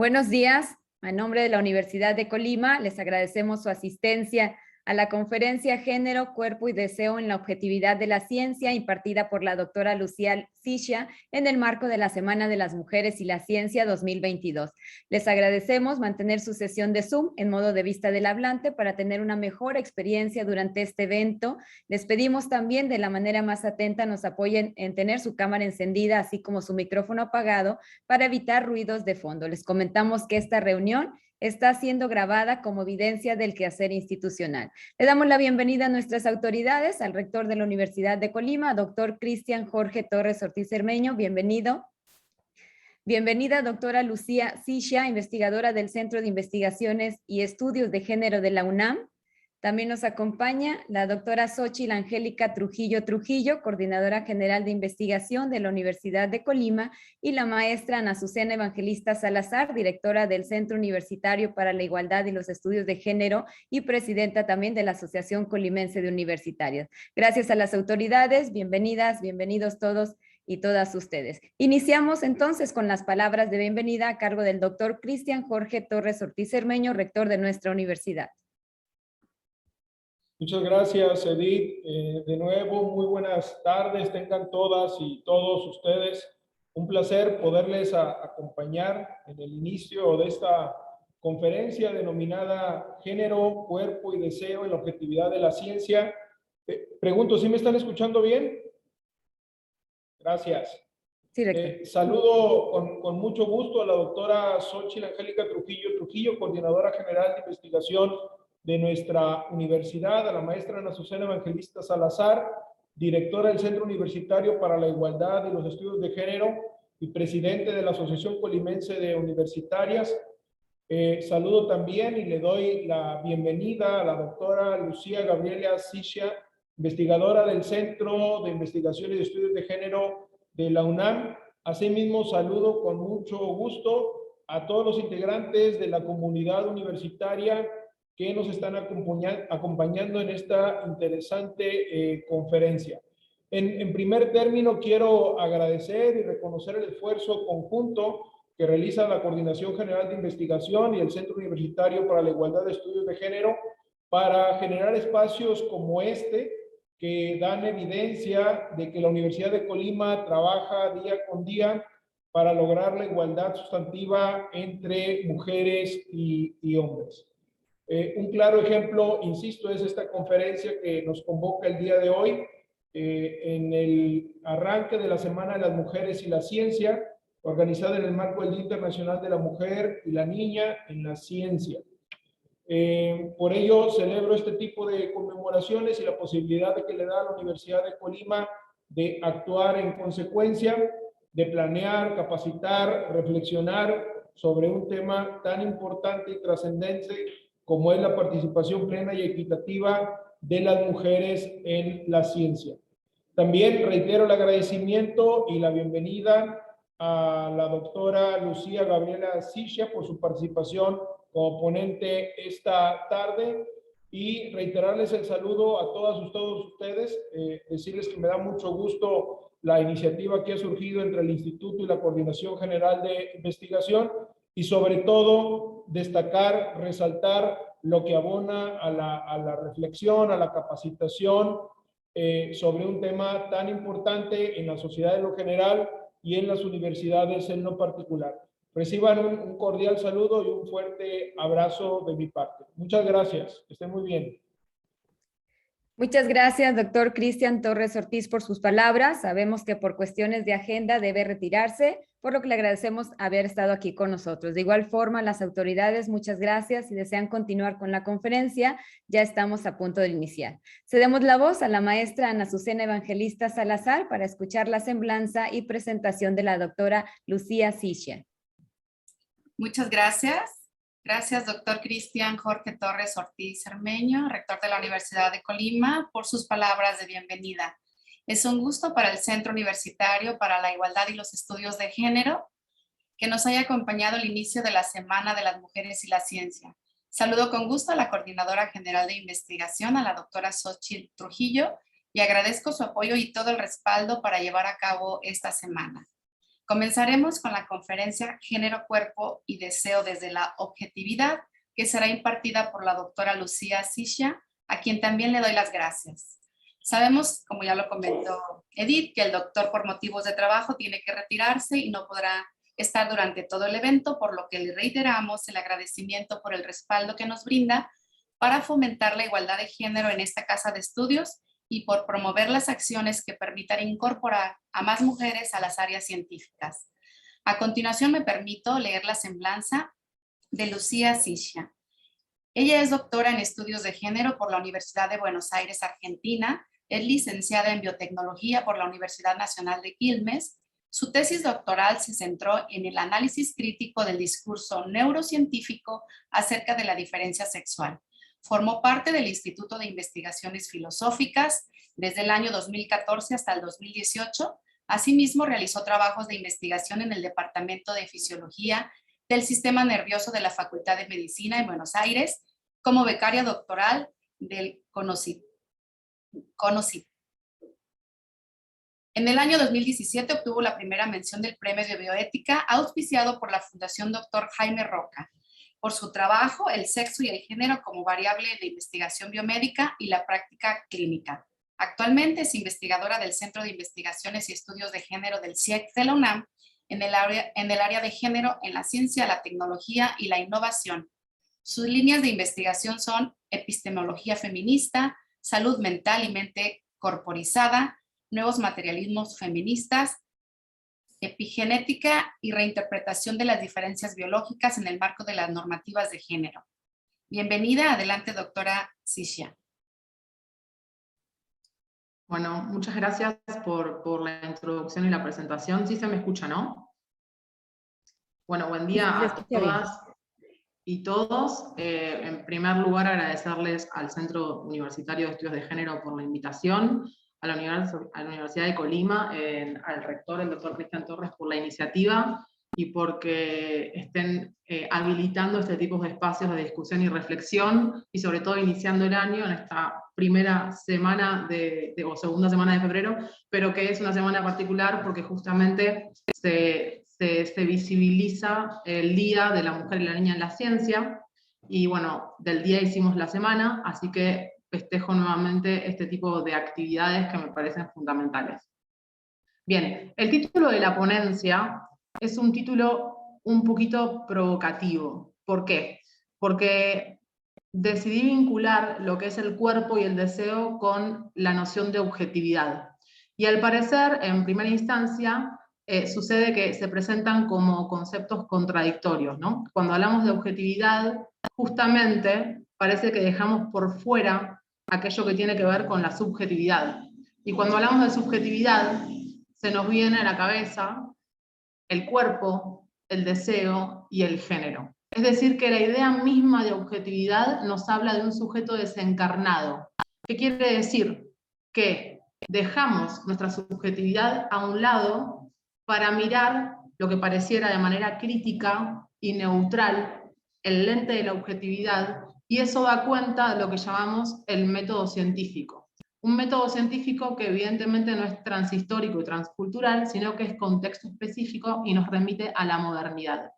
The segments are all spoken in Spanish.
Buenos días. A nombre de la Universidad de Colima, les agradecemos su asistencia a la conferencia Género, Cuerpo y Deseo en la Objetividad de la Ciencia, impartida por la doctora Lucía Sichia en el marco de la Semana de las Mujeres y la Ciencia 2022. Les agradecemos mantener su sesión de Zoom en modo de vista del hablante para tener una mejor experiencia durante este evento. Les pedimos también de la manera más atenta nos apoyen en tener su cámara encendida, así como su micrófono apagado, para evitar ruidos de fondo. Les comentamos que esta reunión está siendo grabada como evidencia del quehacer institucional. Le damos la bienvenida a nuestras autoridades, al rector de la Universidad de Colima, doctor Cristian Jorge Torres Ortiz Cermeño, bienvenido. Bienvenida, doctora Lucía Sichia, investigadora del Centro de Investigaciones y Estudios de Género de la UNAM. También nos acompaña la doctora Xochitl Angélica Trujillo, coordinadora general de investigación de la Universidad de Colima, y la maestra Ana Azucena Evangelista Salazar, directora del Centro Universitario para la Igualdad y los Estudios de Género y presidenta también de la Asociación Colimense de Universitarias. Gracias a las autoridades, bienvenidas, bienvenidos todos y todas ustedes. Iniciamos entonces con las palabras de bienvenida a cargo del doctor Cristian Jorge Torres Ortiz Cermeño, rector de nuestra universidad. Muchas gracias, Edith. De nuevo, muy buenas tardes, tengan todas y todos ustedes. Un placer poderles acompañar en el inicio de esta conferencia denominada Género, Cuerpo y Deseo en la Objetividad de la Ciencia. Pregunto, ¿sí me están escuchando bien? Gracias. Sí, rector. Saludo con mucho gusto a la doctora Xochitl Angélica Trujillo, coordinadora general de investigación de nuestra universidad, a la maestra Ana Azucena Evangelista Salazar, directora del Centro Universitario para la Igualdad y los Estudios de Género y presidente de la Asociación Colimense de Universitarias. Saludo también y le doy la bienvenida a la doctora Lucía Gabriela Sichia, investigadora del Centro de Investigación y Estudios de Género de la UNAM. Asimismo, saludo con mucho gusto a todos los integrantes de la comunidad universitaria que nos están acompañando en esta interesante conferencia. En primer término, quiero agradecer y reconocer el esfuerzo conjunto que realiza la Coordinación General de Investigación y el Centro Universitario para la Igualdad de Estudios de Género para generar espacios como este que dan evidencia de que la Universidad de Colima trabaja día con día para lograr la igualdad sustantiva entre mujeres y hombres. Un claro ejemplo, insisto, es esta conferencia que nos convoca el día de hoy en el arranque de la Semana de las Mujeres y la Ciencia, organizada en el marco del Día Internacional de la Mujer y la Niña en la Ciencia. Por ello, celebro este tipo de conmemoraciones y la posibilidad de que le da a la Universidad de Colima de actuar en consecuencia, de planear, capacitar, reflexionar sobre un tema tan importante y trascendente como es la participación plena y equitativa de las mujeres en la ciencia. También reitero el agradecimiento y la bienvenida a la doctora Lucía Gabriela Sichia por su participación como ponente esta tarde y reiterarles el saludo a todas y todos ustedes, decirles que me da mucho gusto la iniciativa que ha surgido entre el Instituto y la Coordinación General de Investigación y sobre todo destacar, resaltar lo que abona a la reflexión, a la capacitación sobre un tema tan importante en la sociedad en lo general y en las universidades en lo particular. Reciban un cordial saludo y un fuerte abrazo de mi parte. Muchas gracias, que estén muy bien. Muchas gracias, doctor Cristian Torres Ortiz, por sus palabras. Sabemos que por cuestiones de agenda debe retirarse, por lo que le agradecemos haber estado aquí con nosotros. De igual forma, las autoridades, muchas gracias. Si desean continuar con la conferencia, ya estamos a punto de iniciar. Cedemos la voz a la maestra Ana Azucena Evangelista Salazar para escuchar la semblanza y presentación de la doctora Lucía Sichia. Muchas gracias. Gracias, doctor Cristian Jorge Torres Ortiz Cermeño, rector de la Universidad de Colima, por sus palabras de bienvenida. Es un gusto para el Centro Universitario para la Igualdad y los Estudios de Género que nos haya acompañado el inicio de la Semana de las Mujeres y la Ciencia. Saludo con gusto a la Coordinadora General de Investigación, a la doctora Xochitl Trujillo, y agradezco su apoyo y todo el respaldo para llevar a cabo esta semana. Comenzaremos con la conferencia Género, Cuerpo y Deseo desde la Objetividad, que será impartida por la doctora Lucía Siscia, a quien también le doy las gracias. Sabemos, como ya lo comentó Edith, que el doctor por motivos de trabajo tiene que retirarse y no podrá estar durante todo el evento, por lo que le reiteramos el agradecimiento por el respaldo que nos brinda para fomentar la igualdad de género en esta casa de estudios y por promover las acciones que permitan incorporar a más mujeres a las áreas científicas. A continuación me permito leer la semblanza de Lucía Siscia. Ella es doctora en estudios de género por la Universidad de Buenos Aires, Argentina, es licenciada en biotecnología por la Universidad Nacional de Quilmes. Su tesis doctoral se centró en el análisis crítico del discurso neurocientífico acerca de la diferencia sexual. Formó parte del Instituto de Investigaciones Filosóficas desde el año 2014 hasta el 2018. Asimismo, realizó trabajos de investigación en el Departamento de Fisiología del Sistema Nervioso de la Facultad de Medicina en Buenos Aires como becaria doctoral del CONOCYT. En el año 2017 obtuvo la primera mención del Premio de Bioética auspiciado por la Fundación Dr. Jaime Roca por su trabajo El sexo y el género como variable de investigación biomédica y la práctica clínica. Actualmente es investigadora del Centro de Investigaciones y Estudios de Género del CIEC de la UNAM en el área de género en la ciencia, la tecnología y la innovación. Sus líneas de investigación son epistemología feminista, salud mental y mente corporizada, nuevos materialismos feministas, epigenética y reinterpretación de las diferencias biológicas en el marco de las normativas de género. Bienvenida, adelante doctora Siscia. Bueno, muchas gracias por la introducción y la presentación. Sí se me escucha, ¿no? Bueno, buen día a todas y todos. En primer lugar, agradecerles al Centro Universitario de Estudios de Género por la invitación, a la Universidad de Colima, al rector, el doctor Cristian Torres, por la iniciativa y porque estén habilitando este tipo de espacios de discusión y reflexión, y sobre todo iniciando el año en esta primera semana o segunda semana de febrero, pero que es una semana particular porque justamente se visibiliza el Día de la Mujer y la Niña en la Ciencia, y bueno, del día hicimos la semana, así que festejo nuevamente este tipo de actividades que me parecen fundamentales. Bien, el título de la ponencia es un título un poquito provocativo. ¿Por qué? Porque decidí vincular lo que es el cuerpo y el deseo con la noción de objetividad. Y al parecer, en primera instancia, sucede que se presentan como conceptos contradictorios, ¿no? Cuando hablamos de objetividad, justamente parece que dejamos por fuera aquello que tiene que ver con la subjetividad. Y cuando hablamos de subjetividad, se nos viene a la cabeza el cuerpo, el deseo y el género. Es decir, que la idea misma de objetividad nos habla de un sujeto desencarnado. ¿Qué quiere decir? Que dejamos nuestra subjetividad a un lado para mirar lo que pareciera de manera crítica y neutral, el lente de la objetividad, y eso da cuenta de lo que llamamos el método científico. Un método científico que evidentemente no es transhistórico y transcultural, sino que es contexto específico y nos remite a la modernidad.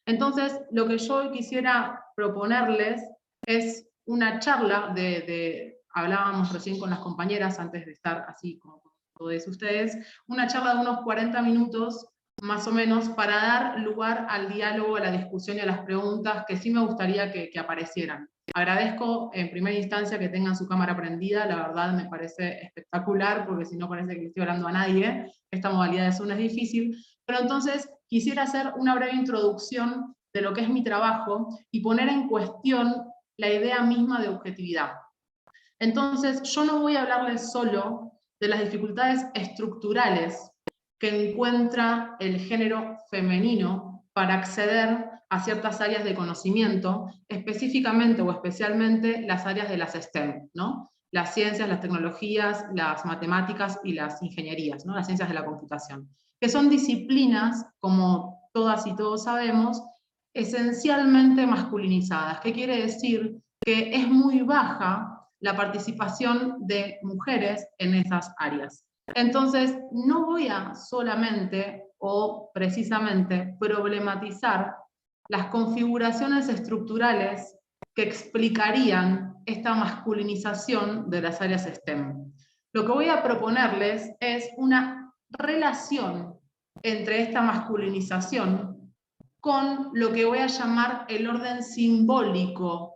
Entonces, lo que yo hoy quisiera proponerles es una charla hablábamos recién con las compañeras antes de estar así como todos ustedes, una charla de unos 40 minutos más o menos para dar lugar al diálogo, a la discusión y a las preguntas que sí me gustaría que aparecieran. Agradezco en primera instancia que tengan su cámara prendida, la verdad me parece espectacular, porque si no parece que estoy hablando a nadie, esta modalidad de Zoom es difícil, pero entonces quisiera hacer una breve introducción de lo que es mi trabajo y poner en cuestión la idea misma de objetividad. Entonces, yo no voy a hablarles solo de las dificultades estructurales que encuentra el género femenino para acceder a ciertas áreas de conocimiento, específicamente o especialmente las áreas de las STEM, ¿no? Las ciencias, las tecnologías, las matemáticas y las ingenierías, ¿no? Las ciencias de la computación, que son disciplinas, como todas y todos sabemos, esencialmente masculinizadas. ¿Qué quiere decir? Que es muy baja la participación de mujeres en esas áreas. Entonces, no voy a solamente o precisamente problematizar las configuraciones estructurales que explicarían esta masculinización de las áreas STEM. Lo que voy a proponerles es una relación entre esta masculinización con lo que voy a llamar el orden simbólico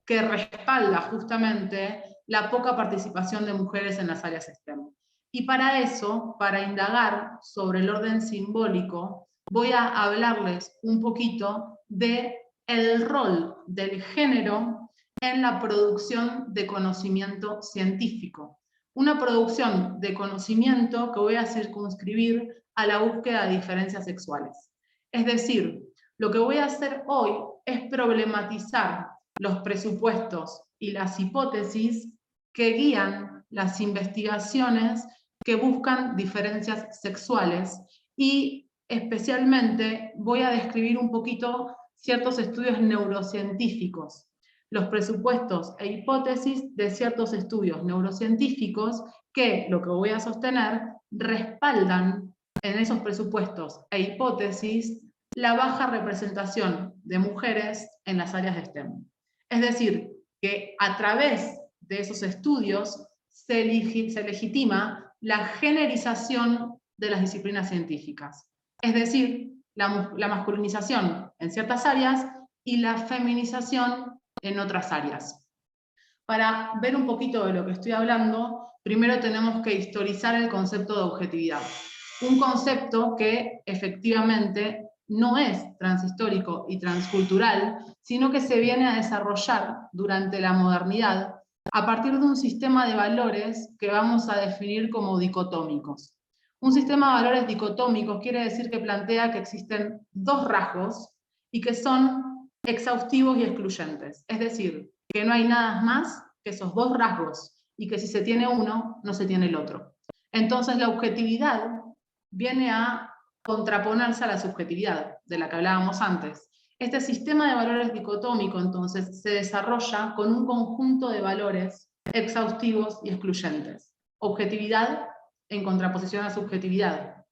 que respalda justamente la poca participación de mujeres en las áreas STEM. Y para eso, para indagar sobre el orden simbólico, voy a hablarles un poquito de el rol del género en la producción de conocimiento científico. Una producción de conocimiento que voy a circunscribir a la búsqueda de diferencias sexuales. Es decir, lo que voy a hacer hoy es problematizar los presupuestos y las hipótesis que guían las investigaciones que buscan diferencias sexuales, y especialmente voy a describir un poquito ciertos estudios neurocientíficos, los presupuestos e hipótesis de ciertos estudios neurocientíficos que, lo que voy a sostener, respaldan en esos presupuestos e hipótesis la baja representación de mujeres en las áreas de STEM. Es decir, que a través de esos estudios se legitima la generización de las disciplinas científicas. Es decir, la masculinización en ciertas áreas y la feminización en otras áreas. Para ver un poquito de lo que estoy hablando, primero tenemos que historizar el concepto de objetividad. Un concepto que efectivamente no es transhistórico y transcultural, sino que se viene a desarrollar durante la modernidad a partir de un sistema de valores que vamos a definir como dicotómicos. Un sistema de valores dicotómicos quiere decir que plantea que existen dos rasgos y que son exhaustivos y excluyentes. Es decir, que no hay nada más que esos dos rasgos y que si se tiene uno, no se tiene el otro. Entonces la objetividad viene a contraponerse a la subjetividad, de la que hablábamos antes. Este sistema de valores dicotómico, entonces, se desarrolla con un conjunto de valores exhaustivos y excluyentes. Objetividad en contraposición a subjetividad.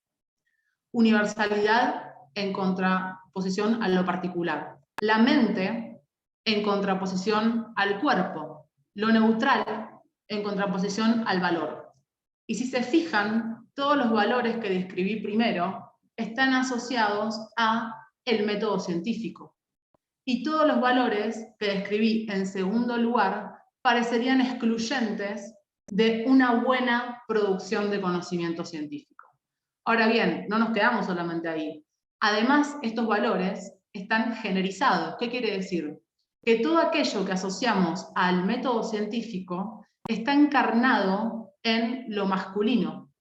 Universalidad en contraposición a lo particular. La mente en contraposición al cuerpo. Lo neutral en contraposición al valor. Y si se fijan, todos los valores que describí primero están asociados a el método científico. Y todos los valores que describí en segundo lugar parecerían excluyentes de una buena producción de conocimiento científico. Ahora bien, no nos quedamos solamente ahí. Además, estos valores están generizados. ¿Qué quiere decir? Que todo aquello que asociamos al método científico está encarnado en lo masculino,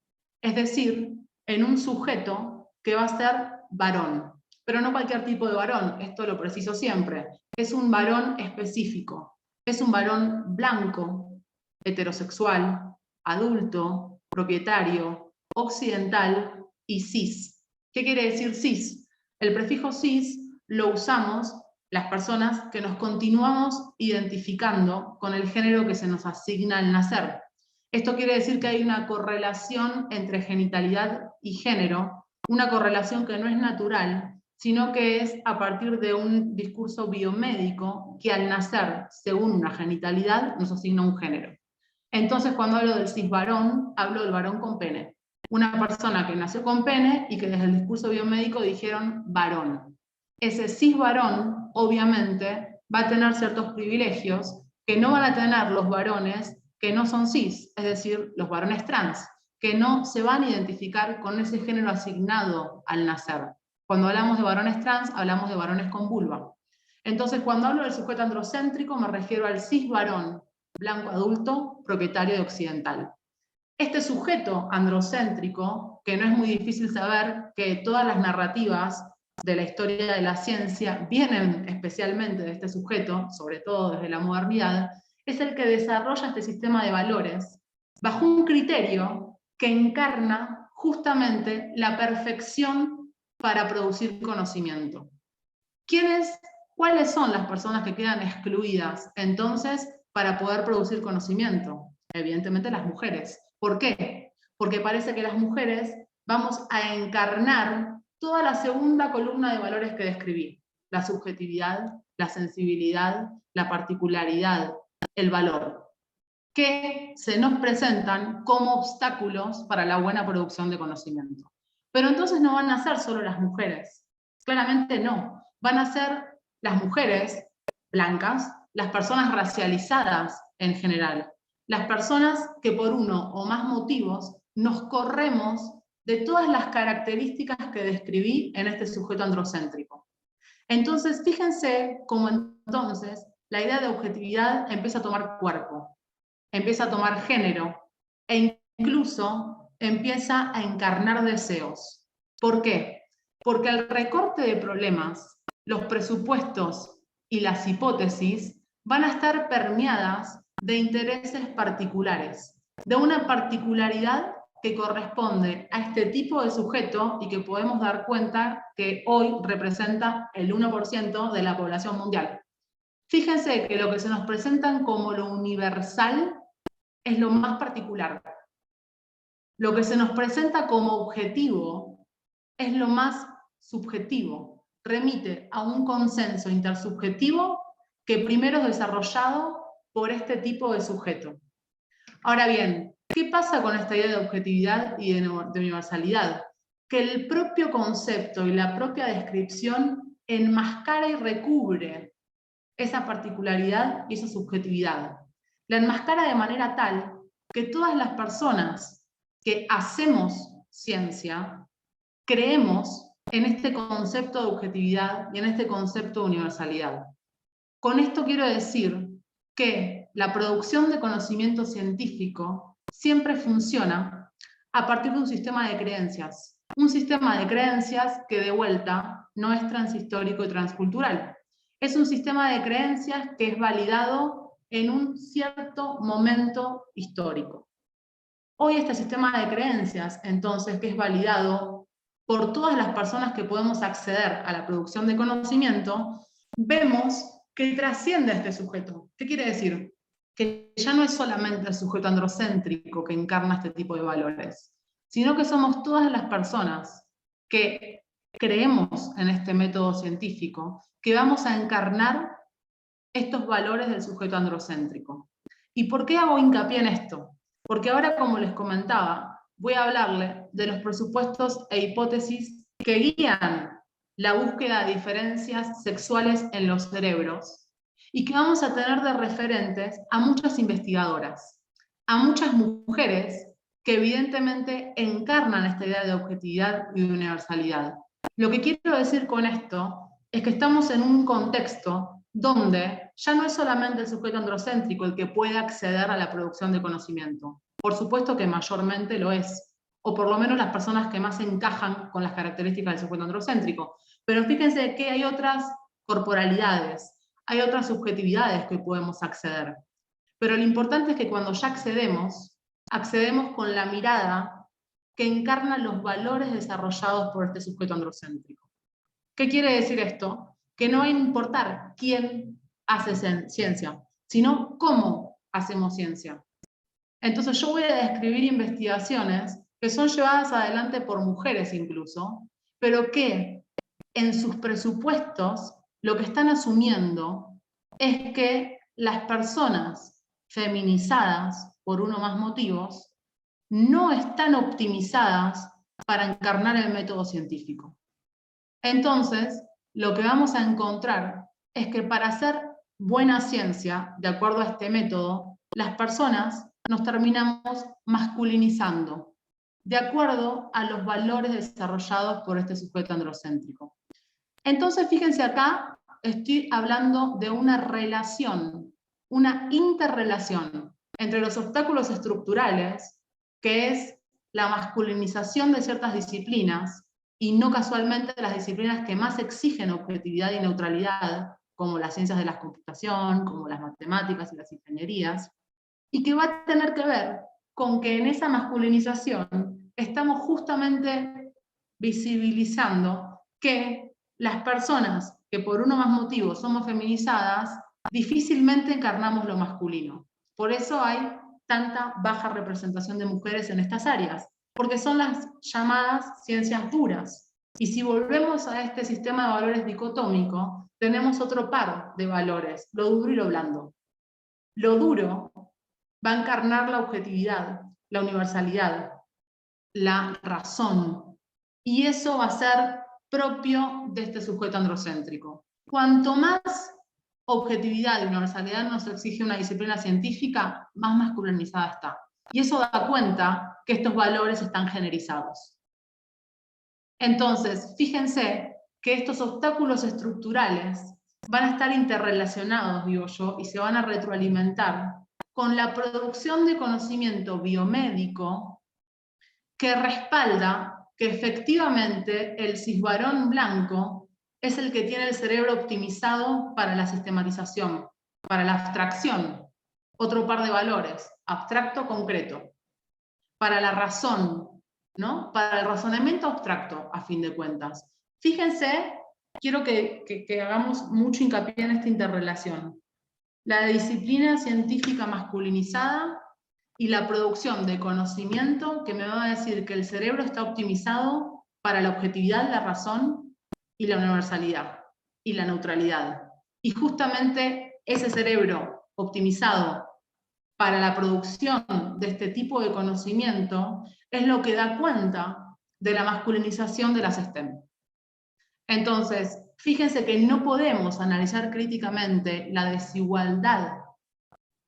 es decir, en un sujeto que va a ser varón. Pero no cualquier tipo de varón, esto lo preciso siempre. Es un varón específico. Es un varón blanco, heterosexual, adulto, propietario, occidental y cis. ¿Qué quiere decir cis? El prefijo cis lo usamos las personas que nos continuamos identificando con el género que se nos asigna al nacer. Esto quiere decir que hay una correlación entre genitalidad y género, una correlación que no es natural, sino que es a partir de un discurso biomédico que al nacer, según una genitalidad, nos asigna un género. Entonces, cuando hablo del cisvarón, hablo del varón con pene. Una persona que nació con pene y que desde el discurso biomédico dijeron varón. Ese cisvarón, obviamente, va a tener ciertos privilegios que no van a tener los varones que no son cis, es decir, los varones trans, que no se van a identificar con ese género asignado al nacer. Cuando hablamos de varones trans, hablamos de varones con vulva. Entonces, cuando hablo del sujeto androcéntrico, me refiero al cisvarón, blanco adulto, propietario de occidental. Este sujeto androcéntrico, que no es muy difícil saber que todas las narrativas de la historia de la ciencia vienen especialmente de este sujeto, sobre todo desde la modernidad, es el que desarrolla este sistema de valores bajo un criterio que encarna justamente la perfección para producir conocimiento. ¿Cuáles son las personas que quedan excluidas entonces para poder producir conocimiento? Evidentemente las mujeres. ¿Por qué? Porque parece que las mujeres vamos a encarnar toda la segunda columna de valores que describí: la subjetividad, la sensibilidad, la particularidad, el valor, que se nos presentan como obstáculos para la buena producción de conocimiento. Pero entonces no van a ser solo las mujeres, claramente no, van a ser las mujeres blancas, las personas racializadas en general, las personas que por uno o más motivos nos corremos de todas las características que describí en este sujeto androcéntrico. Entonces, fíjense cómo entonces la idea de objetividad empieza a tomar cuerpo, empieza a tomar género, e incluso empieza a encarnar deseos. ¿Por qué? Porque el recorte de problemas, los presupuestos y las hipótesis van a estar permeadas de intereses particulares, de una particularidad que corresponde a este tipo de sujeto y que podemos dar cuenta que hoy representa el 1% de la población mundial. Fíjense que lo que se nos presentan como lo universal es lo más particular. Lo que se nos presenta como objetivo es lo más subjetivo. Remite a un consenso intersubjetivo que primero es desarrollado por este tipo de sujeto. Ahora bien, ¿qué pasa con esta idea de objetividad y de universalidad? Que el propio concepto y la propia descripción enmascara y recubre esa particularidad y esa subjetividad. La enmascara de manera tal que todas las personas que hacemos ciencia creemos en este concepto de objetividad y en este concepto de universalidad. Con esto quiero decir que la producción de conocimiento científico siempre funciona a partir de un sistema de creencias. Un sistema de creencias que de vuelta no es transhistórico y transcultural. Es un sistema de creencias que es validado en un cierto momento histórico. Hoy este sistema de creencias, entonces, que es validado por todas las personas que podemos acceder a la producción de conocimiento, vemos que trasciende a este sujeto. ¿Qué quiere decir? Que ya no es solamente el sujeto androcéntrico que encarna este tipo de valores, sino que somos todas las personas que creemos en este método científico, que vamos a encarnar estos valores del sujeto androcéntrico. ¿Y por qué hago hincapié en esto? Porque ahora, como les comentaba, voy a hablarle de los presupuestos e hipótesis que guían la búsqueda de diferencias sexuales en los cerebros y que vamos a tener de referentes a muchas investigadoras, a muchas mujeres que evidentemente encarnan esta idea de objetividad y de universalidad. Lo que quiero decir con esto es que estamos en un contexto donde ya no es solamente el sujeto androcéntrico el que puede acceder a la producción de conocimiento. Por supuesto que mayormente lo es, o por lo menos las personas que más encajan con las características del sujeto androcéntrico. Pero fíjense que hay otras corporalidades, hay otras subjetividades que podemos acceder. Pero lo importante es que cuando ya accedemos con la mirada que encarna los valores desarrollados por este sujeto androcéntrico. ¿Qué quiere decir esto? Que no va a importar quién hace ciencia, sino cómo hacemos ciencia. Entonces yo voy a describir investigaciones que son llevadas adelante por mujeres incluso, pero que en sus presupuestos lo que están asumiendo es que las personas feminizadas, por uno o más motivos, no están optimizadas para encarnar el método científico. Entonces, lo que vamos a encontrar es que para hacer buena ciencia, de acuerdo a este método, las personas nos terminamos masculinizando, de acuerdo a los valores desarrollados por este sujeto androcéntrico. Entonces, fíjense acá, estoy hablando de una relación, una interrelación entre los obstáculos estructurales, que es la masculinización de ciertas disciplinas, y no casualmente las disciplinas que más exigen objetividad y neutralidad, como las ciencias de la computación, como las matemáticas y las ingenierías, y que va a tener que ver con que en esa masculinización estamos justamente visibilizando que las personas que por uno o más motivos somos feminizadas, difícilmente encarnamos lo masculino. Por eso hay tanta baja representación de mujeres en estas áreas, porque son las llamadas ciencias duras. Y si volvemos a este sistema de valores dicotómico, tenemos otro par de valores, lo duro y lo blando. Lo duro va a encarnar la objetividad, la universalidad, la razón, y eso va a ser propio de este sujeto androcéntrico. Cuanto más objetividad y universalidad nos exige una disciplina científica, más masculinizada está. Y eso da cuenta que estos valores están generizados. Entonces, fíjense que estos obstáculos estructurales van a estar interrelacionados, digo yo, y se van a retroalimentar con la producción de conocimiento biomédico que respalda que efectivamente el cisvarón blanco es el que tiene el cerebro optimizado para la sistematización, para la abstracción, otro par de valores, abstracto, concreto, para la razón, ¿no? Para el razonamiento abstracto, a fin de cuentas. Fíjense, quiero que hagamos mucho hincapié en esta interrelación. La disciplina científica masculinizada y la producción de conocimiento que me va a decir que el cerebro está optimizado para la objetividad, la razón y la universalidad y la neutralidad. Y justamente ese cerebro optimizado para la producción de este tipo de conocimiento es lo que da cuenta de la masculinización de las STEM. Entonces, fíjense que no podemos analizar críticamente la desigualdad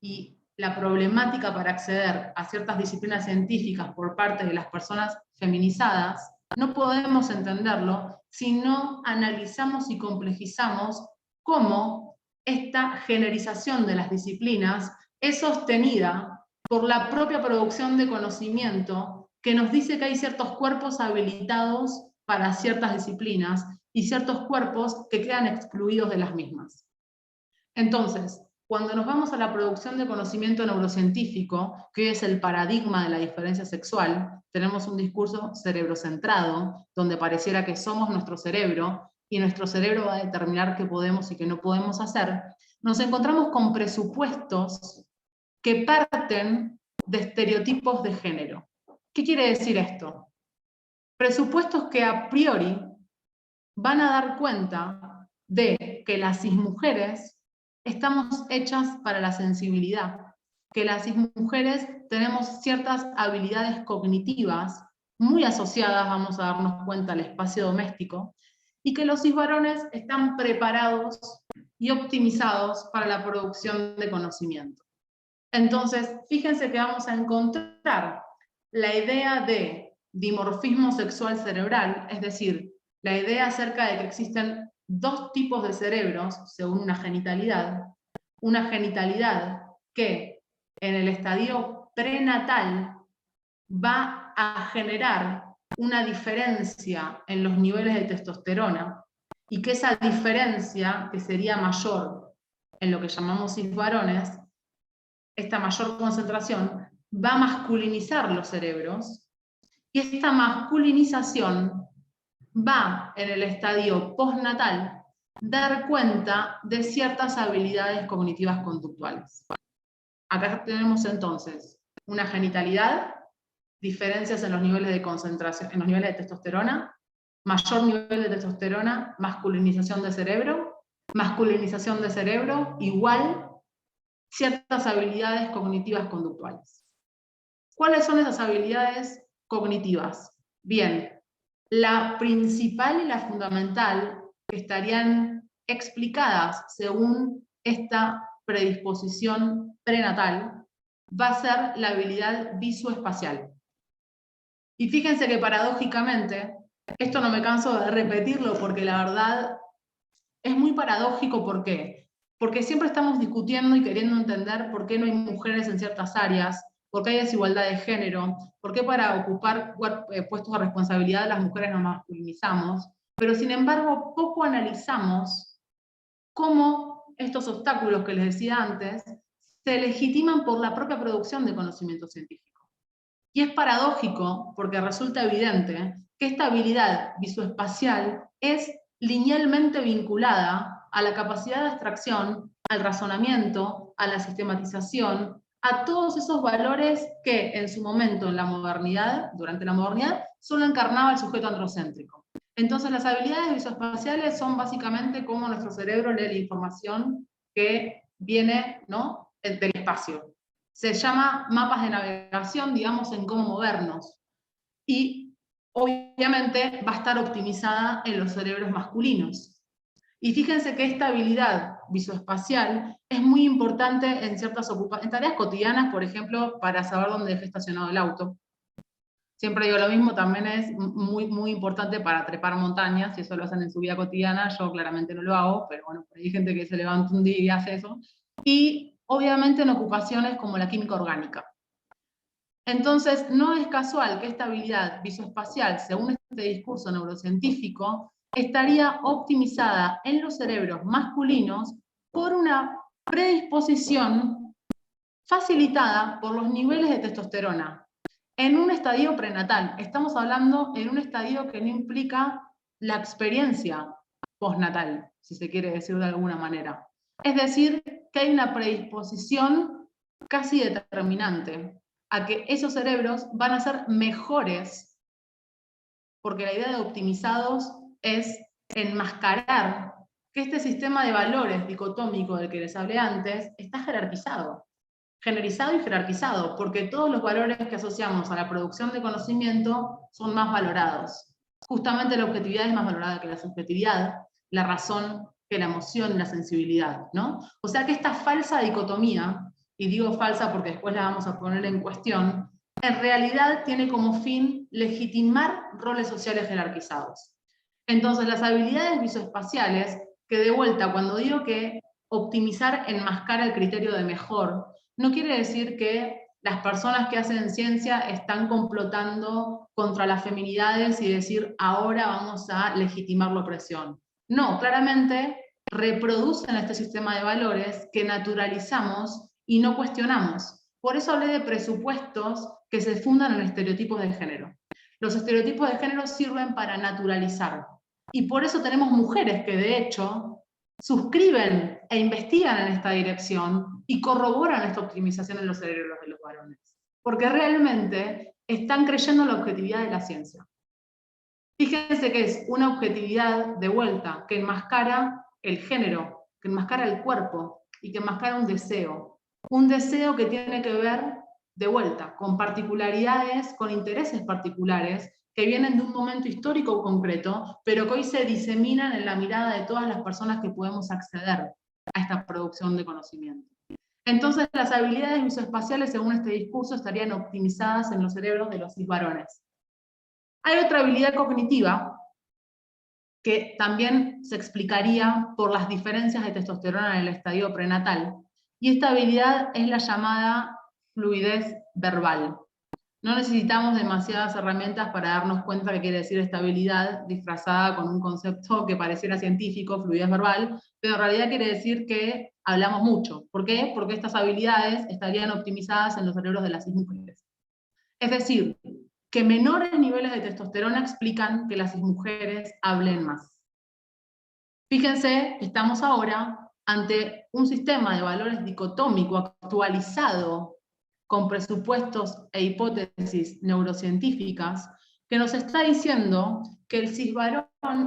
y la problemática para acceder a ciertas disciplinas científicas por parte de las personas feminizadas, no podemos entenderlo si no analizamos y complejizamos cómo esta generización de las disciplinas es sostenida por la propia producción de conocimiento que nos dice que hay ciertos cuerpos habilitados para ciertas disciplinas y ciertos cuerpos que quedan excluidos de las mismas. Entonces, cuando nos vamos a la producción de conocimiento neurocientífico, que es el paradigma de la diferencia sexual, tenemos un discurso cerebrocentrado, donde pareciera que somos nuestro cerebro, y nuestro cerebro va a determinar qué podemos y qué no podemos hacer, nos encontramos con presupuestos que parten de estereotipos de género. ¿Qué quiere decir esto? Presupuestos que a priori van a dar cuenta de que las cismujeres estamos hechas para la sensibilidad, que las cismujeres tenemos ciertas habilidades cognitivas muy asociadas, vamos a darnos cuenta, al espacio doméstico, y que los cisvarones están preparados y optimizados para la producción de conocimiento. Entonces, fíjense que vamos a encontrar la idea de dimorfismo sexual cerebral, es decir, la idea acerca de que existen dos tipos de cerebros según una genitalidad que en el estadio prenatal va a generar una diferencia en los niveles de testosterona y que esa diferencia, que sería mayor en lo que llamamos cisvarones, esta mayor concentración va a masculinizar los cerebros y esta masculinización va en el estadio postnatal dar cuenta de ciertas habilidades cognitivas conductuales. Acá tenemos entonces una genitalidad, diferencias en los niveles de concentración, en los niveles de testosterona, mayor nivel de testosterona, masculinización de cerebro igual ciertas habilidades cognitivas conductuales. ¿Cuáles son esas habilidades cognitivas? Bien, la principal y la fundamental que estarían explicadas según esta predisposición prenatal va a ser la habilidad visoespacial. Y fíjense que paradójicamente, esto no me canso de repetirlo porque la verdad es muy paradójico. ¿Por qué? Porque siempre estamos discutiendo y queriendo entender por qué no hay mujeres en ciertas áreas, por qué hay desigualdad de género, por qué para ocupar puestos de responsabilidad las mujeres nos masculinizamos, pero sin embargo poco analizamos cómo estos obstáculos que les decía antes se legitiman por la propia producción de conocimiento científico. Y es paradójico porque resulta evidente que esta habilidad visoespacial es linealmente vinculada a la capacidad de abstracción, al razonamiento, a la sistematización, a todos esos valores que en su momento en la modernidad, durante la modernidad, solo encarnaba el sujeto androcéntrico. Entonces las habilidades visoespaciales son básicamente cómo nuestro cerebro lee la información que viene, ¿no?, del espacio. Se llama mapas de navegación, digamos, en cómo movernos. Y obviamente va a estar optimizada en los cerebros masculinos. Y fíjense que esta habilidad visoespacial es muy importante en ciertas en tareas cotidianas, por ejemplo, para saber dónde dejé estacionado el auto. Siempre digo lo mismo, también es muy importante para trepar montañas, si eso lo hacen en su vida cotidiana, yo claramente no lo hago, pero bueno, hay gente que se levanta un día y hace eso. Y obviamente en ocupaciones como la química orgánica. Entonces, no es casual que esta habilidad visoespacial, según este discurso neurocientífico, estaría optimizada en los cerebros masculinos por una predisposición facilitada por los niveles de testosterona. En un estadio prenatal, estamos hablando en un estadio que no implica la experiencia postnatal, si se quiere decir de alguna manera. Es decir, que hay una predisposición casi determinante a que esos cerebros van a ser mejores, porque la idea de optimizados es enmascarar que este sistema de valores dicotómico del que les hablé antes está jerarquizado. Generalizado y jerarquizado, porque todos los valores que asociamos a la producción de conocimiento son más valorados. Justamente la objetividad es más valorada que la subjetividad, la razón que la emoción y la sensibilidad, ¿no? O sea que esta falsa dicotomía, y digo falsa porque después la vamos a poner en cuestión, en realidad tiene como fin legitimar roles sociales jerarquizados. Entonces las habilidades visoespaciales, que de vuelta cuando digo que optimizar enmascara el criterio de mejor, no quiere decir que las personas que hacen ciencia están complotando contra las feminidades y decir ahora vamos a legitimar la opresión. No, claramente reproducen este sistema de valores que naturalizamos y no cuestionamos. Por eso hablé de presupuestos que se fundan en estereotipos de género. Los estereotipos de género sirven para naturalizar. Y por eso tenemos mujeres que de hecho suscriben e investigan en esta dirección y corroboran esta optimización en los cerebros de los varones. Porque realmente están creyendo en la objetividad de la ciencia. Fíjense que es una objetividad de vuelta que enmascara el género, que enmascara el cuerpo y que enmascara un deseo. Un deseo que tiene que ver, de vuelta, con particularidades, con intereses particulares, que vienen de un momento histórico concreto, pero que hoy se diseminan en la mirada de todas las personas que podemos acceder a esta producción de conocimiento. Entonces, las habilidades visoespaciales, según este discurso, estarían optimizadas en los cerebros de los cisvarones. Hay otra habilidad cognitiva que también se explicaría por las diferencias de testosterona en el estadio prenatal, y esta habilidad es la llamada fluidez verbal. No necesitamos demasiadas herramientas para darnos cuenta qué quiere decir esta habilidad, disfrazada con un concepto que pareciera científico, fluidez verbal, pero en realidad quiere decir que hablamos mucho. ¿Por qué? Porque estas habilidades estarían optimizadas en los cerebros de las cismujeres. Es decir, que menores niveles de testosterona explican que las cismujeres hablen más. Fíjense que estamos ahora ante un sistema de valores dicotómico actualizado con presupuestos e hipótesis neurocientíficas, que nos está diciendo que el cisvarón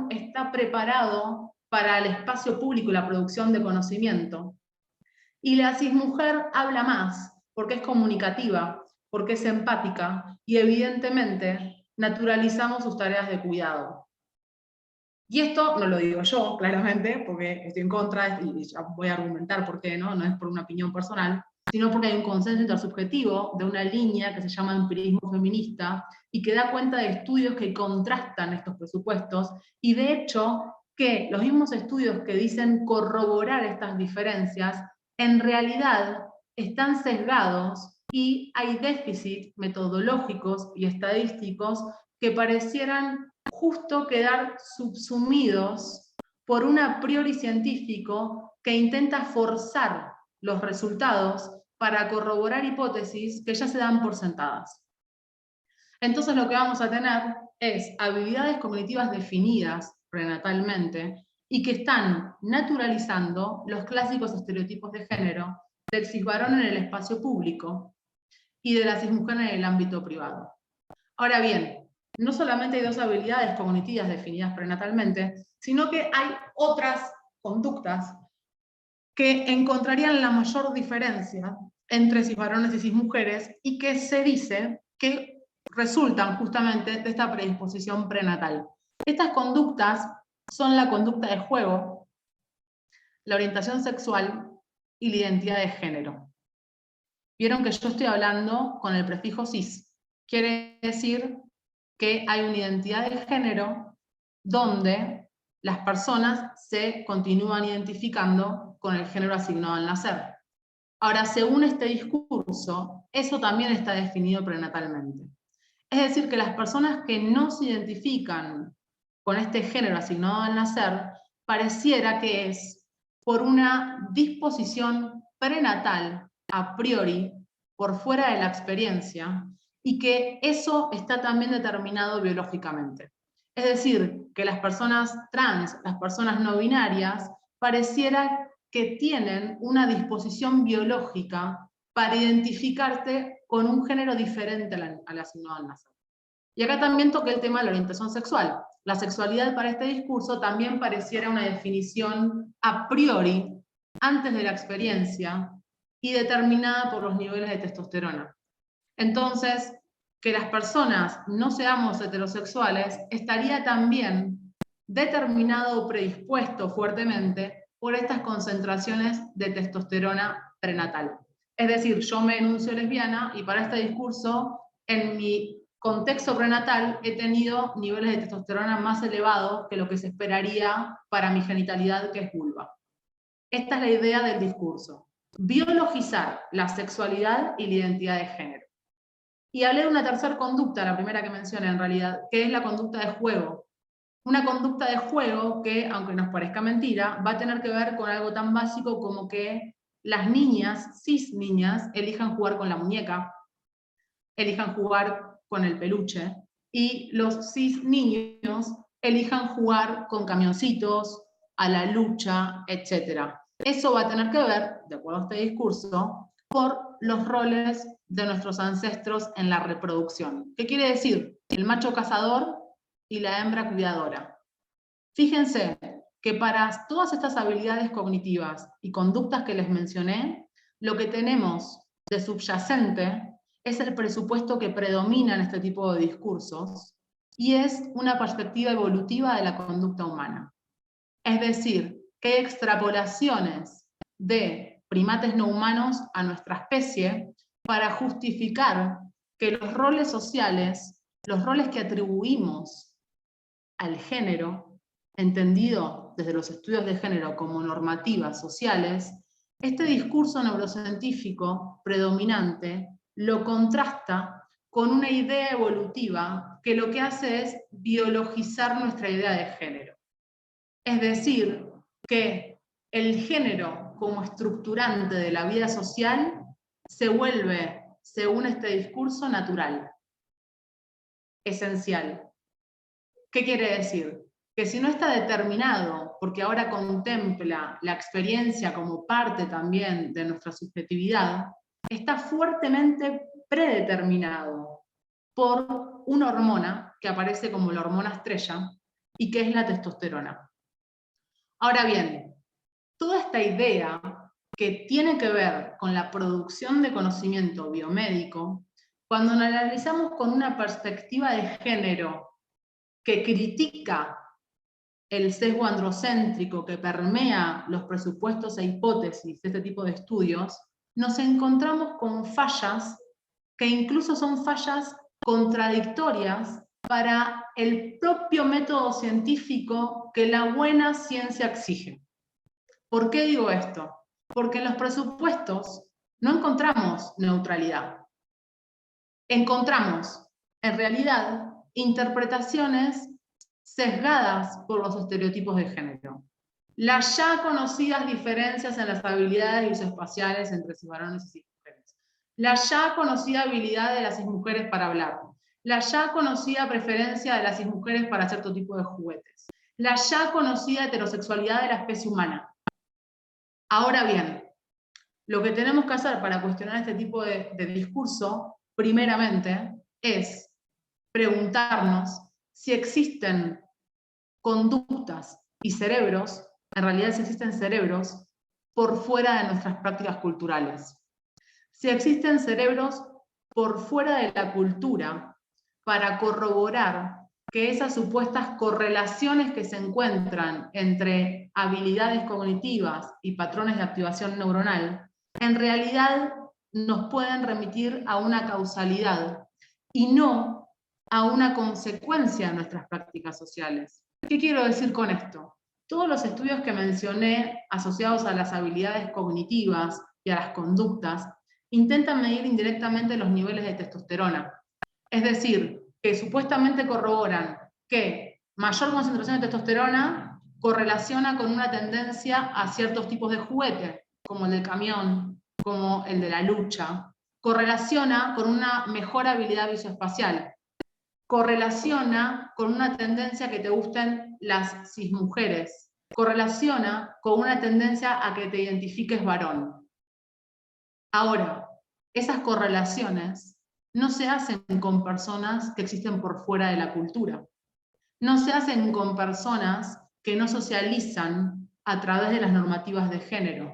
está preparado para el espacio público y la producción de conocimiento. Y la cismujer habla más, porque es comunicativa, porque es empática, y evidentemente naturalizamos sus tareas de cuidado. Y esto no lo digo yo, claramente, porque estoy en contra, y ya voy a argumentar por qué, no es por una opinión personal, sino porque hay un consenso intersubjetivo de una línea que se llama empirismo feminista y que da cuenta de estudios que contrastan estos presupuestos, y de hecho que los mismos estudios que dicen corroborar estas diferencias, en realidad están sesgados y hay déficits metodológicos y estadísticos que parecieran justo quedar subsumidos por un a priori científico que intenta forzar los resultados para corroborar hipótesis que ya se dan por sentadas. Entonces lo que vamos a tener es habilidades cognitivas definidas prenatalmente y que están naturalizando los clásicos estereotipos de género del cisvarón en el espacio público y de la cismujer en el ámbito privado. Ahora bien, no solamente hay dos habilidades cognitivas definidas prenatalmente, sino que hay otras conductas que encontrarían la mayor diferencia entre cisvarones y cismujeres y que se dice que resultan justamente de esta predisposición prenatal. Estas conductas son la conducta de juego, la orientación sexual y la identidad de género. Vieron que yo estoy hablando con el prefijo cis. Quiere decir que hay una identidad de género donde las personas se continúan identificando con el género asignado al nacer. Ahora, según este discurso, eso también está definido prenatalmente. Es decir, que las personas que no se identifican con este género asignado al nacer, pareciera que es por una disposición prenatal a priori, por fuera de la experiencia, y que eso está también determinado biológicamente. Es decir, que las personas trans, las personas no binarias, pareciera que tienen una disposición biológica para identificarte con un género diferente al asignado al nacer. Y acá también toqué el tema de la orientación sexual. La sexualidad para este discurso también pareciera una definición a priori, antes de la experiencia, y determinada por los niveles de testosterona. Entonces, que las personas no seamos heterosexuales estaría también determinado o predispuesto fuertemente por estas concentraciones de testosterona prenatal. Es decir, yo me enuncio lesbiana y para este discurso, en mi contexto prenatal, he tenido niveles de testosterona más elevados que lo que se esperaría para mi genitalidad, que es vulva. Esta es la idea del discurso. Biologizar la sexualidad y la identidad de género. Y hablé de una tercera conducta, la primera que mencioné en realidad, que es la conducta de juego. Una conducta de juego que, aunque nos parezca mentira, va a tener que ver con algo tan básico como que las niñas, cis niñas, elijan jugar con la muñeca, elijan jugar con el peluche, y los cis niños elijan jugar con camioncitos, a la lucha, etc. Eso va a tener que ver, de acuerdo a este discurso, por los roles de nuestros ancestros en la reproducción. ¿Qué quiere decir? El macho cazador y la hembra cuidadora. Fíjense que para todas estas habilidades cognitivas y conductas que les mencioné, lo que tenemos de subyacente es el presupuesto que predomina en este tipo de discursos, y es una perspectiva evolutiva de la conducta humana. Es decir, que hay extrapolaciones de primates no humanos a nuestra especie para justificar que los roles sociales, los roles que atribuimos al género, entendido desde los estudios de género como normativas sociales, este discurso neurocientífico predominante lo contrasta con una idea evolutiva que lo que hace es biologizar nuestra idea de género. Es decir, que el género como estructurante de la vida social se vuelve, según este discurso, natural, esencial. ¿Qué quiere decir? Que si no está determinado, porque ahora contempla la experiencia como parte también de nuestra subjetividad, está fuertemente predeterminado por una hormona que aparece como la hormona estrella y que es la testosterona. Ahora bien, toda esta idea que tiene que ver con la producción de conocimiento biomédico, cuando la analizamos con una perspectiva de género que critica el sesgo androcéntrico que permea los presupuestos e hipótesis de este tipo de estudios, nos encontramos con fallas que incluso son fallas contradictorias para el propio método científico que la buena ciencia exige. ¿Por qué digo esto? Porque en los presupuestos no encontramos neutralidad. Encontramos, en realidad, interpretaciones sesgadas por los estereotipos de género. Las ya conocidas diferencias en las habilidades visoespaciales entre cisvarones y cismujeres. La ya conocida habilidad de las cismujeres para hablar. La ya conocida preferencia de las cismujeres para cierto tipo de juguetes. La ya conocida heterosexualidad de la especie humana. Ahora bien, lo que tenemos que hacer para cuestionar este tipo de discurso, primeramente, es preguntarnos si existen conductas y cerebros, en realidad si existen cerebros, por fuera de nuestras prácticas culturales. Si existen cerebros por fuera de la cultura para corroborar que esas supuestas correlaciones que se encuentran entre habilidades cognitivas y patrones de activación neuronal, en realidad nos pueden remitir a una causalidad y no a una consecuencia de nuestras prácticas sociales. ¿Qué quiero decir con esto? Todos los estudios que mencioné asociados a las habilidades cognitivas y a las conductas intentan medir indirectamente los niveles de testosterona. Es decir, que supuestamente corroboran que mayor concentración de testosterona correlaciona con una tendencia a ciertos tipos de juguete, como el del camión, como el de la lucha, correlaciona con una mejor habilidad visoespacial, correlaciona con una tendencia a que te gusten las cismujeres, correlaciona con una tendencia a que te identifiques varón. Ahora, esas correlaciones no se hacen con personas que existen por fuera de la cultura. No se hacen con personas que no socializan a través de las normativas de género.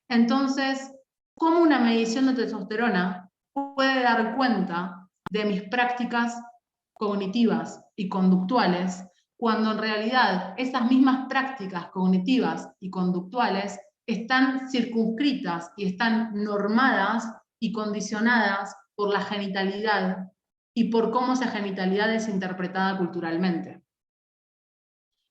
Entonces, ¿cómo una medición de testosterona puede dar cuenta de mis prácticas cognitivas y conductuales cuando en realidad esas mismas prácticas cognitivas y conductuales están circunscritas y están normadas y condicionadas por la genitalidad y por cómo esa genitalidad es interpretada culturalmente?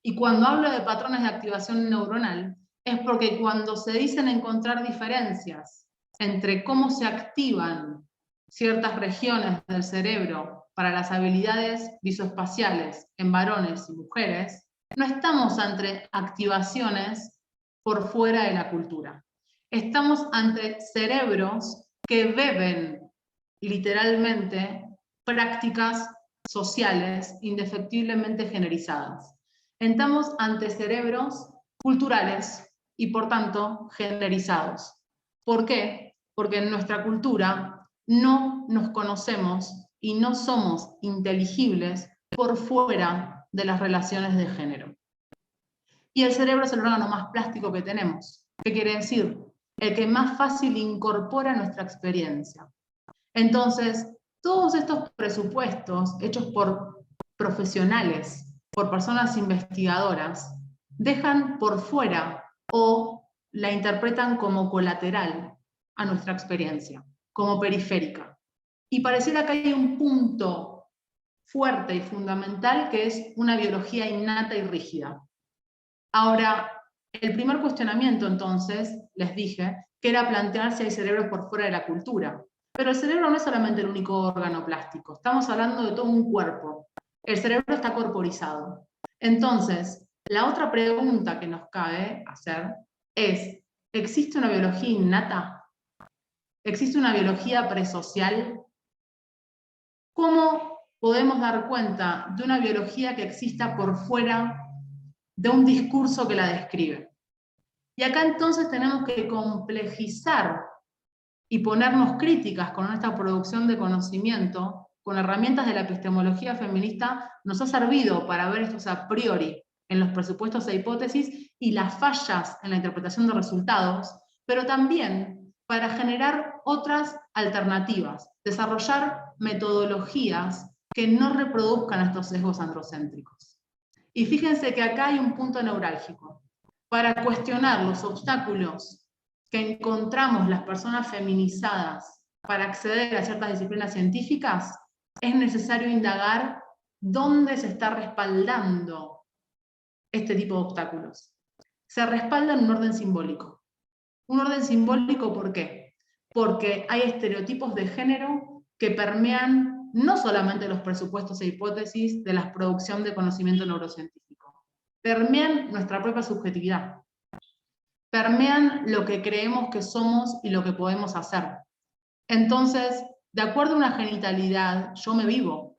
Y cuando hablo de patrones de activación neuronal, es porque cuando se dicen encontrar diferencias entre cómo se activan ciertas regiones del cerebro para las habilidades visoespaciales en varones y mujeres, no estamos ante activaciones por fuera de la cultura. Estamos ante cerebros que beben literalmente prácticas sociales indefectiblemente generizadas. Estamos ante cerebros culturales y por tanto generizados. ¿Por qué? Porque en nuestra cultura no nos conocemos y no somos inteligibles por fuera de las relaciones de género. Y el cerebro es el órgano más plástico que tenemos. ¿Qué quiere decir? El que más fácil incorpora nuestra experiencia. Entonces, todos estos presupuestos hechos por profesionales, por personas investigadoras, dejan por fuera o la interpretan como colateral a nuestra experiencia, como periférica. Y pareciera que hay un punto fuerte y fundamental que es una biología innata y rígida. Ahora, el primer cuestionamiento entonces, les dije, que era plantear si hay cerebros por fuera de la cultura. Pero el cerebro no es solamente el único órgano plástico, estamos hablando de todo un cuerpo. El cerebro está corporizado. Entonces, la otra pregunta que nos cabe hacer es, ¿existe una biología innata? ¿Existe una biología presocial? ¿Cómo podemos dar cuenta de una biología que exista por fuera de un discurso que la describe? Y acá entonces tenemos que complejizar y ponernos críticas con nuestra producción de conocimiento, con herramientas de la epistemología feminista, nos ha servido para ver estos a priori en los presupuestos e hipótesis y las fallas en la interpretación de resultados, pero también para generar otras alternativas, desarrollar metodologías que no reproduzcan estos sesgos androcéntricos. Y fíjense que acá hay un punto neurálgico. Para cuestionar los obstáculos que encontramos las personas feminizadas para acceder a ciertas disciplinas científicas, es necesario indagar dónde se está respaldando este tipo de obstáculos. Se respalda en un orden simbólico. Un orden simbólico, ¿por qué? Porque hay estereotipos de género que permean no solamente los presupuestos e hipótesis de la producción de conocimiento neurocientífico, permean nuestra propia subjetividad. Permean lo que creemos que somos y lo que podemos hacer. Entonces, de acuerdo a una genitalidad, yo me vivo.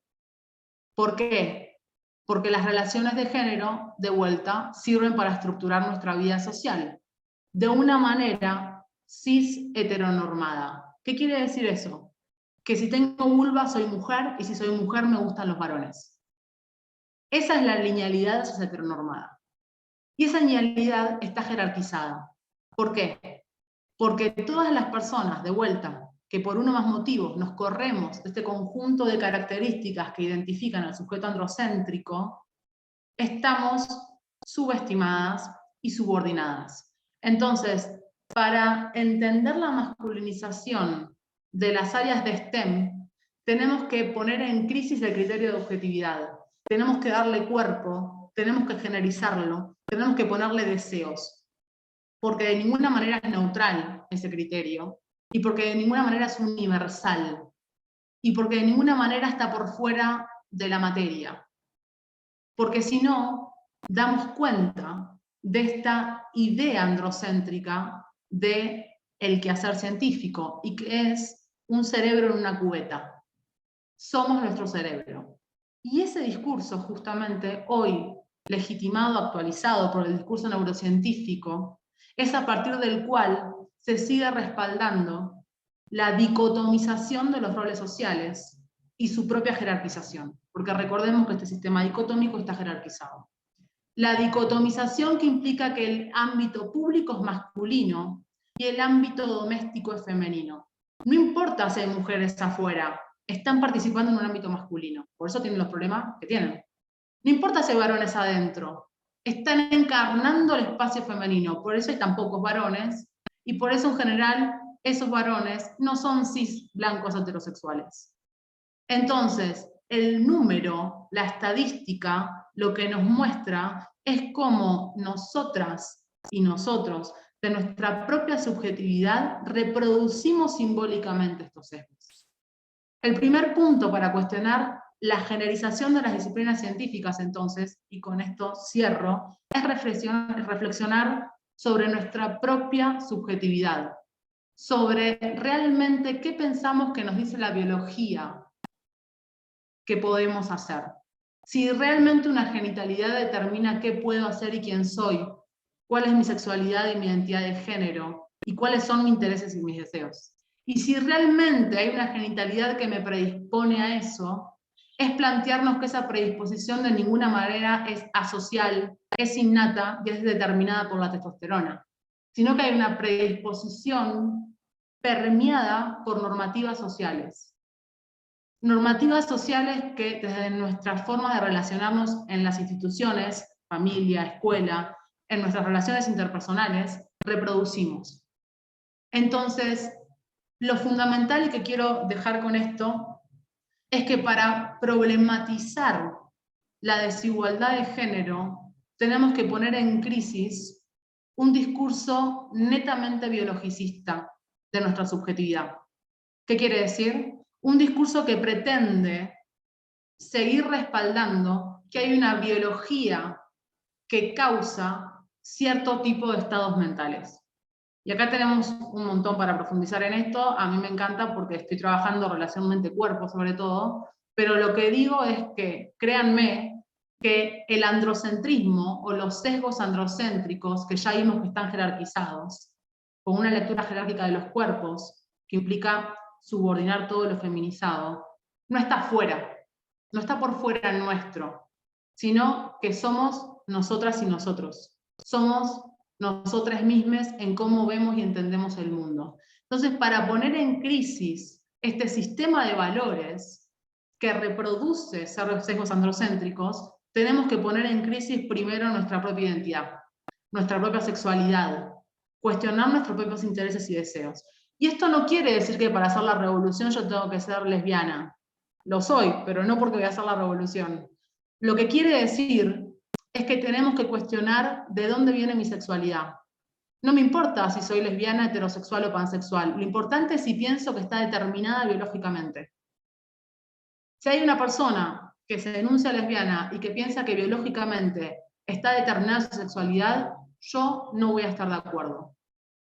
¿Por qué? Porque las relaciones de género, de vuelta, sirven para estructurar nuestra vida social, de una manera cis heteronormada. ¿Qué quiere decir eso? Que si tengo vulva soy mujer y si soy mujer me gustan los varones. Esa es la linealidad cis heteronormada. Y esa linealidad está jerarquizada. ¿Por qué? Porque todas las personas, de vuelta, que por uno más motivos nos corremos de este conjunto de características que identifican al sujeto androcéntrico, estamos subestimadas y subordinadas. Entonces, para entender la masculinización de las áreas de STEM, tenemos que poner en crisis el criterio de objetividad. Tenemos que darle cuerpo, tenemos que generalizarlo, tenemos que ponerle deseos. Porque de ninguna manera es neutral ese criterio, y porque de ninguna manera es universal, y porque de ninguna manera está por fuera de la materia. Porque si no, damos cuenta de esta idea androcéntrica de el quehacer científico, y que es un cerebro en una cubeta. Somos nuestro cerebro. Y ese discurso, justamente, hoy legitimado, actualizado por el discurso neurocientífico, es a partir del cual se sigue respaldando la dicotomización de los roles sociales y su propia jerarquización, porque recordemos que este sistema dicotómico está jerarquizado. La dicotomización que implica que el ámbito público es masculino y el ámbito doméstico es femenino. No importa si hay mujeres afuera, están participando en un ámbito masculino, por eso tienen los problemas que tienen. No importa si hay varones adentro, están encarnando el espacio femenino, por eso hay tan pocos varones, y por eso en general esos varones no son cis blancos heterosexuales. Entonces, el número, la estadística, lo que nos muestra es cómo nosotras y nosotros, de nuestra propia subjetividad, reproducimos simbólicamente estos sesgos. El primer punto para cuestionar la generalización de las disciplinas científicas, entonces, y con esto cierro, es reflexionar sobre nuestra propia subjetividad, sobre realmente qué pensamos que nos dice la biología que podemos hacer. Si realmente una genitalidad determina qué puedo hacer y quién soy, cuál es mi sexualidad y mi identidad de género, y cuáles son mis intereses y mis deseos. Y si realmente hay una genitalidad que me predispone a eso, es plantearnos que esa predisposición de ninguna manera es asocial, es innata y es determinada por la testosterona, sino que hay una predisposición permeada por normativas sociales. Normativas sociales que desde nuestras formas de relacionarnos en las instituciones, familia, escuela, en nuestras relaciones interpersonales, reproducimos. Entonces, lo fundamental que quiero dejar con esto es que para problematizar la desigualdad de género tenemos que poner en crisis un discurso netamente biologicista de nuestra subjetividad. ¿Qué quiere decir? Un discurso que pretende seguir respaldando que hay una biología que causa cierto tipo de estados mentales. Y acá tenemos un montón para profundizar en esto. A mí me encanta porque estoy trabajando relación mente-cuerpo sobre todo, pero lo que digo es que, créanme, que el androcentrismo o los sesgos androcéntricos, que ya vimos que están jerarquizados, con una lectura jerárquica de los cuerpos, que implica subordinar todo lo feminizado, no está fuera, no está por fuera nuestro, sino que somos nosotras y nosotros. Somos nosotras mismas en cómo vemos y entendemos el mundo. Entonces, para poner en crisis este sistema de valores que reproduce sesgos androcéntricos, tenemos que poner en crisis primero nuestra propia identidad, nuestra propia sexualidad, cuestionar nuestros propios intereses y deseos. Y esto no quiere decir que para hacer la revolución yo tengo que ser lesbiana. Lo soy, pero no porque voy a hacer la revolución. Lo que quiere decir es que tenemos que cuestionar de dónde viene mi sexualidad. No me importa si soy lesbiana, heterosexual o pansexual. Lo importante es si pienso que está determinada biológicamente. Si hay una persona que se denuncia lesbiana y que piensa que biológicamente está determinada su sexualidad, yo no voy a estar de acuerdo.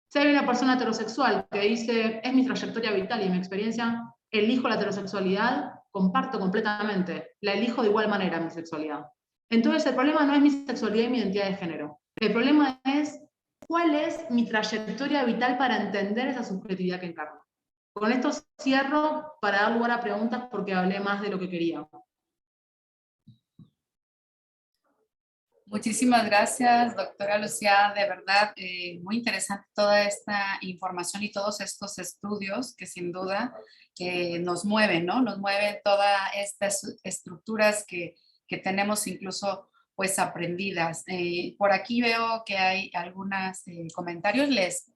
Si hay una persona heterosexual que dice, es mi trayectoria vital y mi experiencia, elijo la heterosexualidad, comparto completamente, la elijo de igual manera mi sexualidad. Entonces el problema no es mi sexualidad y mi identidad de género. El problema es cuál es mi trayectoria vital para entender esa subjetividad que encarno. Con esto cierro para dar lugar a preguntas porque hablé más de lo que quería. Muchísimas gracias, doctora Lucía. De verdad, muy interesante toda esta información y todos estos estudios que sin duda nos mueven, ¿no? Nos mueven todas estas estructuras que tenemos incluso pues aprendidas. Por aquí veo que hay algunos comentarios. Les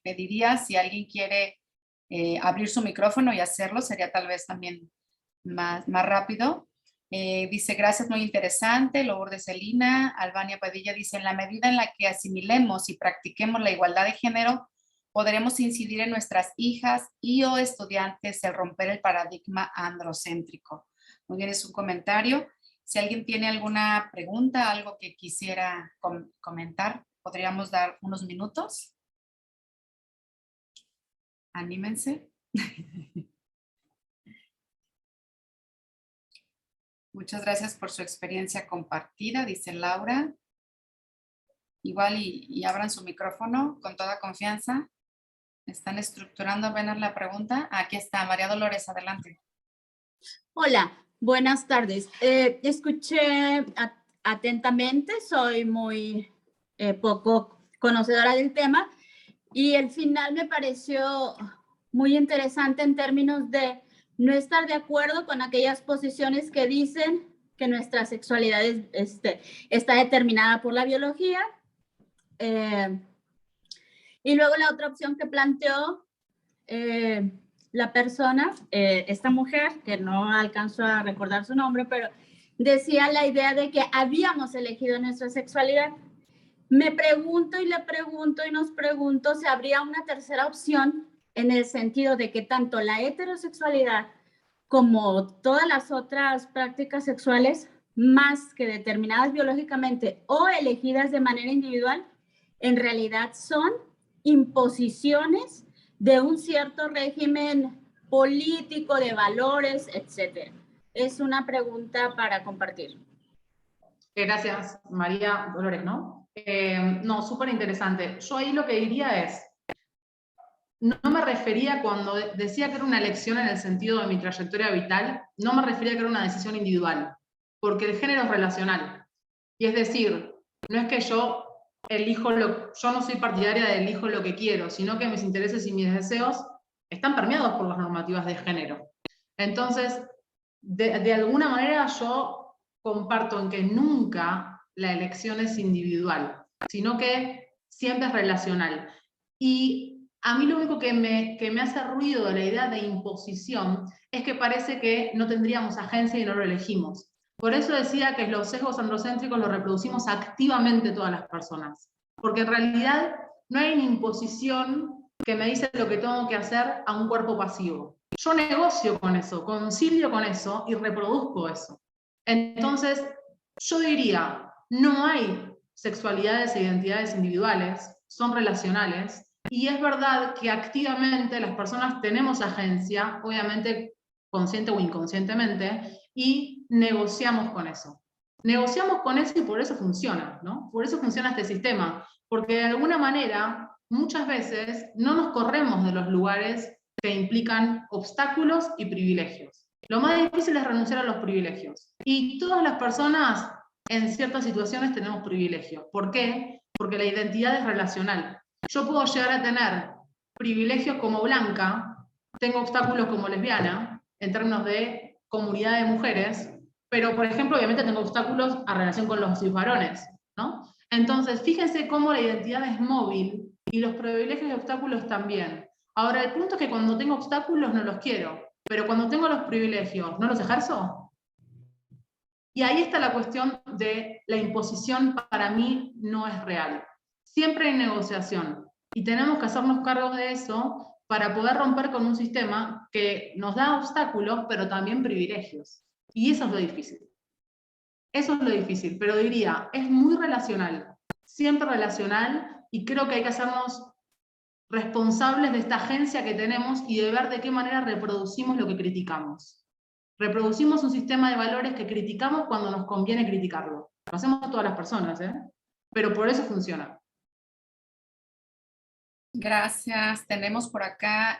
pediría si alguien quiere abrir su micrófono y hacerlo, sería tal vez también más rápido. Dice, gracias, muy interesante. Lourdes Celina. Albania Padilla dice, en la medida en la que asimilemos y practiquemos la igualdad de género, podremos incidir en nuestras hijas y o estudiantes el romper el paradigma androcéntrico. Muy bien, es un comentario. Si alguien tiene alguna pregunta, algo que quisiera comentar, podríamos dar unos minutos. Anímense. Muchas gracias por su experiencia compartida, dice Laura. Igual y abran su micrófono con toda confianza. ¿Están estructurando apenas la pregunta? Aquí está, María Dolores, adelante. Hola, buenas tardes. Escuché atentamente, soy muy poco conocedora del tema y el final me pareció muy interesante en términos de no estar de acuerdo con aquellas posiciones que dicen que nuestra sexualidad está determinada por la biología. Y luego la otra opción que planteó la persona, esta mujer, que no alcanzo a recordar su nombre, pero decía la idea de que habíamos elegido nuestra sexualidad. Me pregunto y le pregunto y nos pregunto si habría una tercera opción en el sentido de que tanto la heterosexualidad como todas las otras prácticas sexuales, más que determinadas biológicamente o elegidas de manera individual, en realidad son imposiciones de un cierto régimen político, de valores, etc. Es una pregunta para compartir. Gracias, María Dolores, ¿no? No, súper interesante. Yo ahí lo que diría es, no me refería cuando decía que era una elección en el sentido de mi trayectoria vital, no me refería que era una decisión individual, porque el género es relacional. Y es decir, no es que yo yo no soy partidaria de elijo lo que quiero, sino que mis intereses y mis deseos están permeados por las normativas de género. Entonces, de alguna manera yo comparto en que nunca la elección es individual, sino que siempre es relacional. Y a mí lo único que me hace ruido de la idea de imposición es que parece que no tendríamos agencia y no lo elegimos. Por eso decía que los sesgos androcéntricos los reproducimos activamente todas las personas. Porque en realidad no hay una imposición que me dice lo que tengo que hacer a un cuerpo pasivo. Yo negocio con eso, concilio con eso y reproduzco eso. Entonces, yo diría, no hay sexualidades e identidades individuales, son relacionales, y es verdad que activamente las personas tenemos agencia, obviamente consciente o inconscientemente, y negociamos con eso. Negociamos con eso y por eso funciona, ¿no? Por eso funciona este sistema, porque de alguna manera, muchas veces no nos corremos de los lugares que implican obstáculos y privilegios. Lo más difícil es renunciar a los privilegios. Y todas las personas en ciertas situaciones tenemos privilegios. ¿Por qué? Porque la identidad es relacional. Yo puedo llegar a tener privilegios como blanca, tengo obstáculos como lesbiana, en términos de comunidad de mujeres, pero, por ejemplo, obviamente tengo obstáculos a relación con los varones, ¿no? Entonces, fíjense cómo la identidad es móvil y los privilegios y obstáculos también. Ahora, el punto es que cuando tengo obstáculos no los quiero, pero cuando tengo los privilegios, ¿no los ejerzo? Y ahí está la cuestión de la imposición, para mí no es real. Siempre hay negociación y tenemos que hacernos cargo de eso para poder romper con un sistema que nos da obstáculos, pero también privilegios. Y eso es lo difícil. Eso es lo difícil, pero diría, es muy relacional, siempre relacional, y creo que hay que hacernos responsables de esta agencia que tenemos y de ver de qué manera reproducimos lo que criticamos. Reproducimos un sistema de valores que criticamos cuando nos conviene criticarlo. Lo hacemos todas las personas, pero por eso funciona. Gracias. Tenemos por acá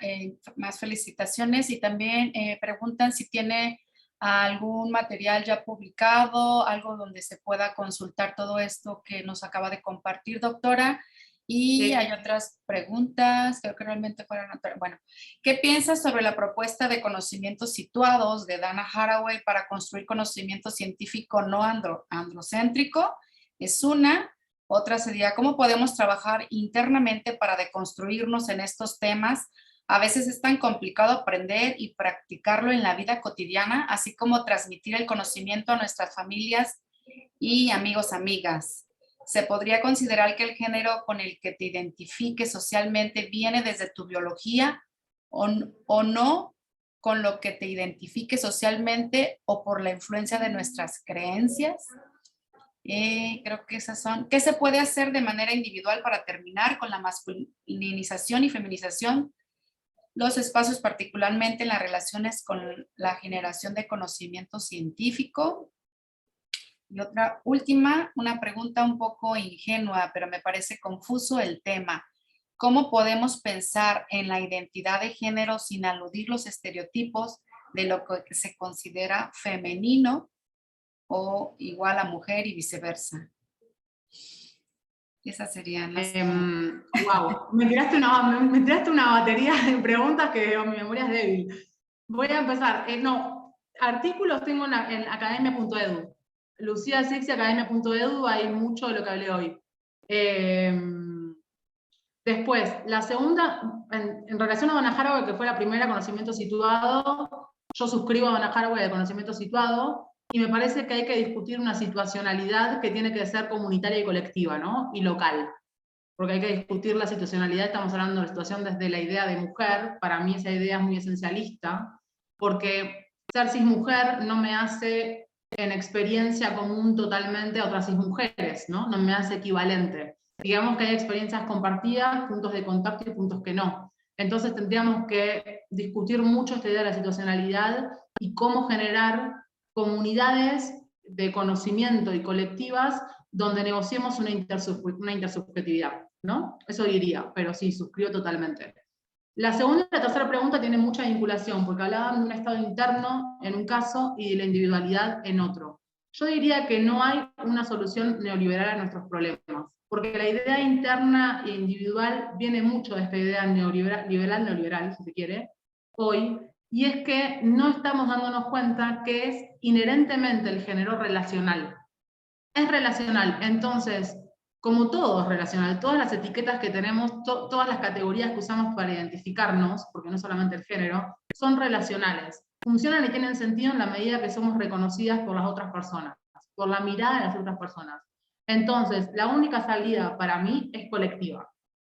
más felicitaciones y también preguntan si tiene algún material ya publicado, algo donde se pueda consultar todo esto que nos acaba de compartir, doctora. Y Sí. hay otras preguntas, creo que realmente fueron otras. Bueno, ¿qué piensas sobre la propuesta de conocimientos situados de Dana Haraway para construir conocimiento científico no androcéntrico? Es una. Otra sería, ¿cómo podemos trabajar internamente para deconstruirnos en estos temas? A veces es tan complicado aprender y practicarlo en la vida cotidiana, así como transmitir el conocimiento a nuestras familias y amigos, amigas. ¿Se podría considerar que el género con el que te identifiques socialmente viene desde tu biología o no con lo que te identifiques socialmente o por la influencia de nuestras creencias? Creo que esas son. ¿Qué se puede hacer de manera individual para terminar con la masculinización y feminización? Los espacios, particularmente en las relaciones con la generación de conocimiento científico. Y otra última, una pregunta un poco ingenua, pero me parece confuso el tema. ¿Cómo podemos pensar en la identidad de género sin aludir los estereotipos de lo que se considera femenino o igual a mujer y viceversa? Esas serían las... Wow, me tiraste una batería de preguntas que mi memoria es débil. Voy a empezar. No, artículos tengo en academia.edu. Lucía Sixi, academia.edu, hay mucho de lo que hablé hoy. Después, la segunda, en relación a Dana Haraway, que fue la primera, conocimiento situado, yo suscribo a Dana Haraway de conocimiento situado, y me parece que hay que discutir una situacionalidad que tiene que ser comunitaria y colectiva, ¿no? Y local. Porque hay que discutir la situacionalidad, estamos hablando de la situación desde la idea de mujer, para mí esa idea es muy esencialista, porque ser cismujer no me hace en experiencia común totalmente a otras cismujeres, ¿no? No me hace equivalente. Digamos que hay experiencias compartidas, puntos de contacto y puntos que no. Entonces tendríamos que discutir mucho esta idea de la situacionalidad y cómo generar comunidades de conocimiento y colectivas donde negociemos una intersubjetividad, ¿no? Eso diría, pero sí, suscribo totalmente. La segunda y la tercera pregunta tienen mucha vinculación, porque hablaban de un estado interno en un caso y de la individualidad en otro. Yo diría que no hay una solución neoliberal a nuestros problemas, porque la idea interna e individual viene mucho de esta idea neoliberal, si se quiere, hoy, y es que no estamos dándonos cuenta que es inherentemente el género relacional. Es relacional, entonces, como todo es relacional, todas las etiquetas que tenemos, todas las categorías que usamos para identificarnos, porque no solamente el género, son relacionales. Funcionan y tienen sentido en la medida que somos reconocidas por las otras personas, por la mirada de las otras personas. Entonces, la única salida para mí es colectiva.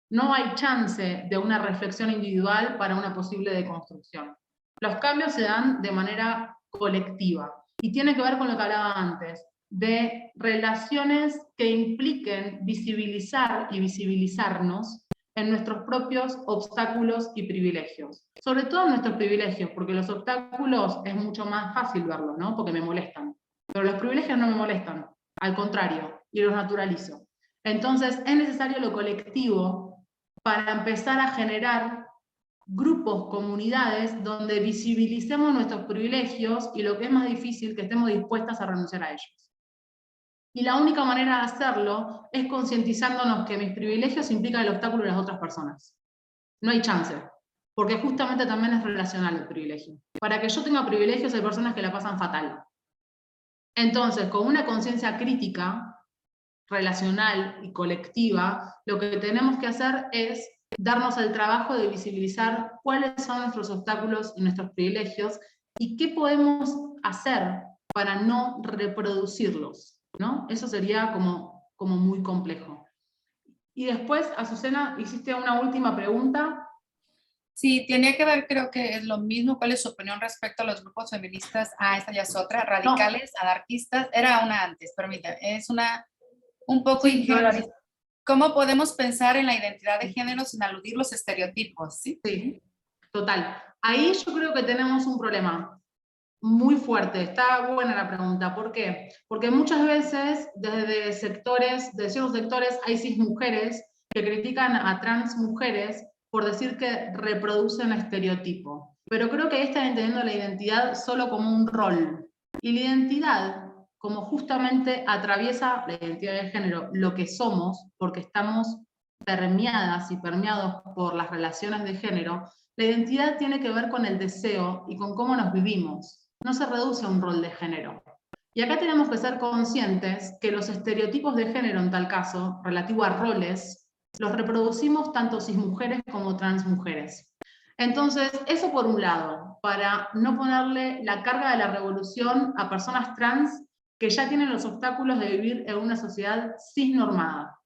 No hay chance de una reflexión individual para una posible deconstrucción. Los cambios se dan de manera colectiva y tiene que ver con lo que hablaba antes, de relaciones que impliquen visibilizar y visibilizarnos en nuestros propios obstáculos y privilegios. Sobre todo en nuestros privilegios, porque los obstáculos es mucho más fácil verlos, ¿no? Porque me molestan. Pero los privilegios no me molestan, al contrario, y los naturalizo. Entonces es necesario lo colectivo para empezar a generar grupos, comunidades, donde visibilicemos nuestros privilegios y lo que es más difícil, que estemos dispuestas a renunciar a ellos. Y la única manera de hacerlo es concientizándonos que mis privilegios implican el obstáculo de las otras personas. No hay chance, porque justamente también es relacional el privilegio. Para que yo tenga privilegios hay personas que la pasan fatal. Entonces, con una conciencia crítica, relacional y colectiva, lo que tenemos que hacer es darnos el trabajo de visibilizar cuáles son nuestros obstáculos y nuestros privilegios y qué podemos hacer para no reproducirlos, ¿no? Eso sería como muy complejo. Y después, Azucena, hiciste una última pregunta. Sí, tiene que ver, creo que es lo mismo. ¿Cuál es su opinión respecto a los grupos feministas? Esta ya es otra. Radicales, anarquistas. Era una antes, permítame. Es una un poco ingenua. ¿Cómo podemos pensar en la identidad de género sin aludir los estereotipos? Sí, total. Ahí yo creo que tenemos un problema muy fuerte. Está buena la pregunta. ¿Por qué? Porque muchas veces desde ciertos sectores hay cismujeres que critican a trans mujeres por decir que reproducen estereotipo. Pero creo que ahí están entendiendo la identidad solo como un rol. Y la identidad, como justamente atraviesa la identidad de género, lo que somos, porque estamos permeadas y permeados por las relaciones de género, la identidad tiene que ver con el deseo y con cómo nos vivimos. No se reduce a un rol de género. Y acá tenemos que ser conscientes que los estereotipos de género, en tal caso, relativo a roles, los reproducimos tanto cismujeres como transmujeres. Entonces, eso por un lado, para no ponerle la carga de la revolución a personas trans que ya tienen los obstáculos de vivir en una sociedad cisnormada.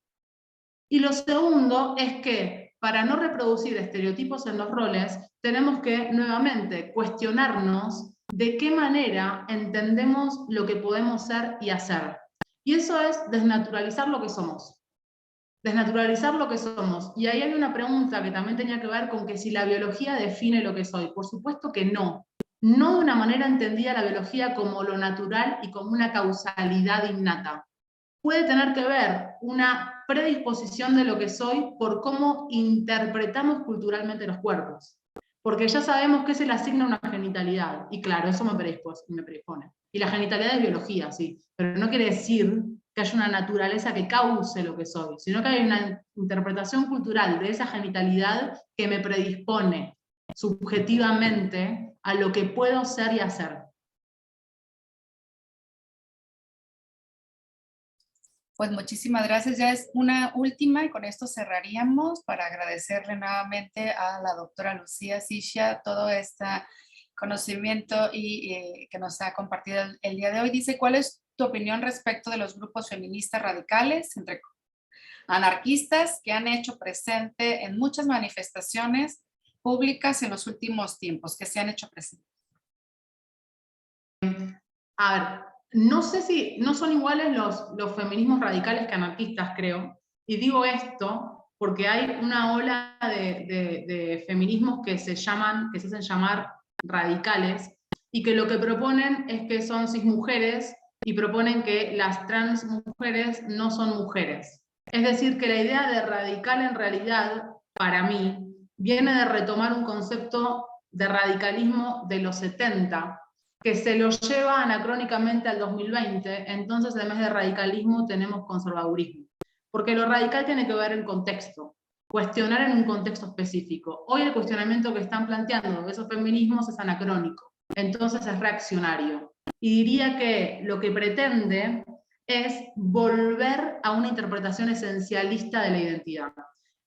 Y lo segundo es que, para no reproducir estereotipos en los roles, tenemos que, nuevamente, cuestionarnos de qué manera entendemos lo que podemos ser y hacer. Y eso es desnaturalizar lo que somos. Desnaturalizar lo que somos. Y ahí hay una pregunta que también tenía que ver con que si la biología define lo que soy. Por supuesto que no. No de una manera entendida la biología como lo natural y como una causalidad innata. Puede tener que ver una predisposición de lo que soy por cómo interpretamos culturalmente los cuerpos. Porque ya sabemos que se le asigna una genitalidad. Y claro, eso me predispone. Y la genitalidad es biología, sí. Pero no quiere decir que haya una naturaleza que cause lo que soy, sino que hay una interpretación cultural de esa genitalidad que me predispone subjetivamente a lo que puedo ser y hacer. Pues muchísimas gracias. Ya es una última y con esto cerraríamos para agradecerle nuevamente a la doctora Lucía Xixia todo este conocimiento y que nos ha compartido el día de hoy. Dice, ¿cuál es tu opinión respecto de los grupos feministas radicales, entre anarquistas, que han hecho presente en muchas manifestaciones públicas en los últimos tiempos, que se han hecho presentes? A ver, no sé si no son iguales los feminismos radicales que anarquistas, creo. Y digo esto porque hay una ola de feminismos que se hacen llamar radicales, y que lo que proponen es que son cismujeres y proponen que las trans mujeres no son mujeres. Es decir, que la idea de radical en realidad, para mí, viene de retomar un concepto de radicalismo de los 70, que se lo lleva anacrónicamente al 2020, entonces en vez de radicalismo tenemos conservadurismo. Porque lo radical tiene que ver en contexto, cuestionar en un contexto específico. Hoy el cuestionamiento que están planteando esos feminismos es anacrónico, entonces es reaccionario. Y diría que lo que pretende es volver a una interpretación esencialista de la identidad,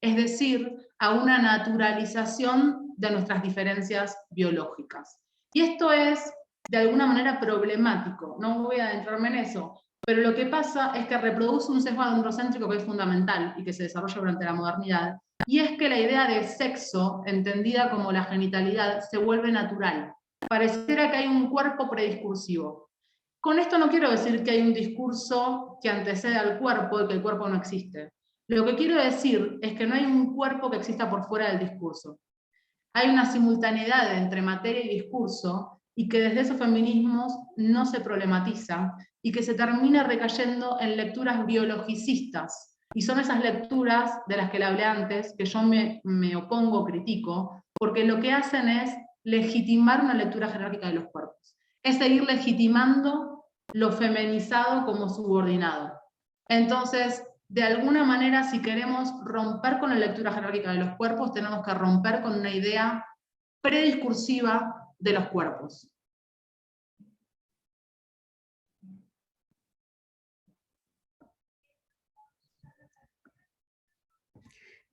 es decir, a una naturalización de nuestras diferencias biológicas. Y esto es de alguna manera problemático, no voy a adentrarme en eso, pero lo que pasa es que reproduce un sesgo androcéntrico que es fundamental y que se desarrolla durante la modernidad, y es que la idea de sexo, entendida como la genitalidad, se vuelve natural. Pareciera que hay un cuerpo prediscursivo. Con esto no quiero decir que hay un discurso que antecede al cuerpo y que el cuerpo no existe. Lo que quiero decir es que no hay un cuerpo que exista por fuera del discurso. Hay una simultaneidad entre materia y discurso, y que desde esos feminismos no se problematiza, y que se termina recayendo en lecturas biologicistas. Y son esas lecturas de las que le hablé antes, que yo me opongo, critico, porque lo que hacen es legitimar una lectura jerárquica de los cuerpos. Es seguir legitimando lo feminizado como subordinado. Entonces, de alguna manera, si queremos romper con la lectura jerárquica de los cuerpos, tenemos que romper con una idea prediscursiva de los cuerpos.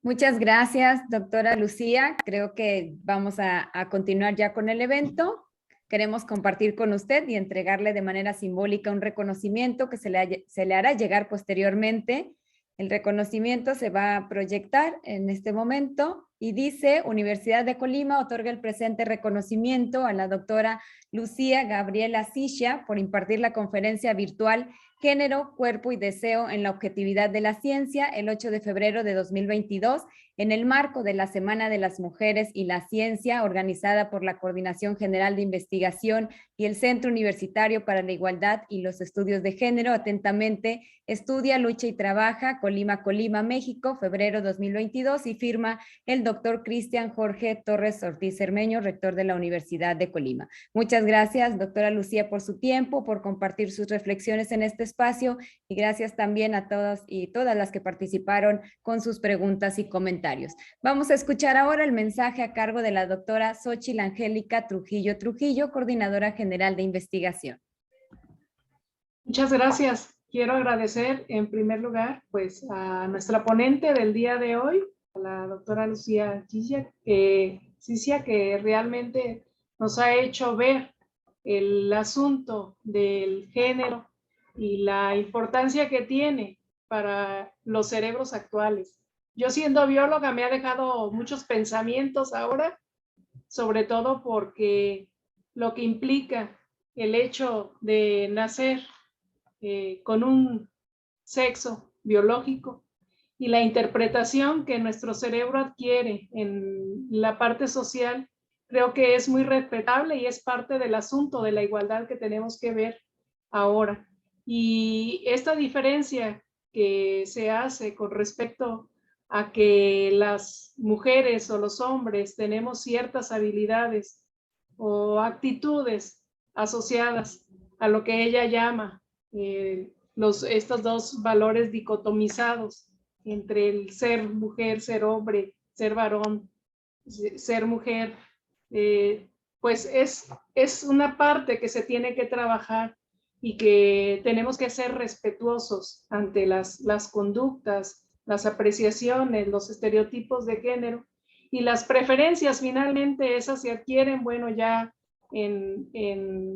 Muchas gracias, doctora Lucía. Creo que vamos a continuar ya con el evento. Queremos compartir con usted y entregarle de manera simbólica un reconocimiento que se le hará llegar posteriormente. El reconocimiento se va a proyectar en este momento y dice: Universidad de Colima otorga el presente reconocimiento a la doctora Lucía Gabriela Xixia por impartir la conferencia virtual Género, Cuerpo y Deseo en la Objetividad de la Ciencia, el 8 de febrero de 2022, en el marco de la Semana de las Mujeres y la Ciencia, organizada por la Coordinación General de Investigación y el Centro Universitario para la Igualdad y los Estudios de Género. Atentamente, Estudia, Lucha y Trabaja, Colima, Colima, México, febrero 2022, y firma el doctor Cristian Jorge Torres Ortiz Cermeño, rector de la Universidad de Colima. Muchas gracias, doctora Lucía, por su tiempo, por compartir sus reflexiones en este espacio, y gracias también a todas y todas las que participaron con sus preguntas y comentarios. Vamos a escuchar ahora el mensaje a cargo de la doctora Xóchitl Angélica Trujillo Trujillo, coordinadora general de investigación. Muchas gracias. Quiero agradecer en primer lugar pues a nuestra ponente del día de hoy, a la doctora Lucía Cicia, que realmente nos ha hecho ver el asunto del género y la importancia que tiene para los cerebros actuales. Yo, siendo bióloga, me ha dejado muchos pensamientos ahora, sobre todo porque lo que implica el hecho de nacer con un sexo biológico y la interpretación que nuestro cerebro adquiere en la parte social, creo que es muy respetable y es parte del asunto de la igualdad que tenemos que ver ahora. Y esta diferencia que se hace con respecto a que las mujeres o los hombres tenemos ciertas habilidades o actitudes asociadas a lo que ella llama estos dos valores dicotomizados entre el ser mujer, ser hombre, ser varón, ser mujer, pues es una parte que se tiene que trabajar y que tenemos que ser respetuosos ante las conductas, las apreciaciones, los estereotipos de género y las preferencias. Finalmente esas se adquieren, bueno, ya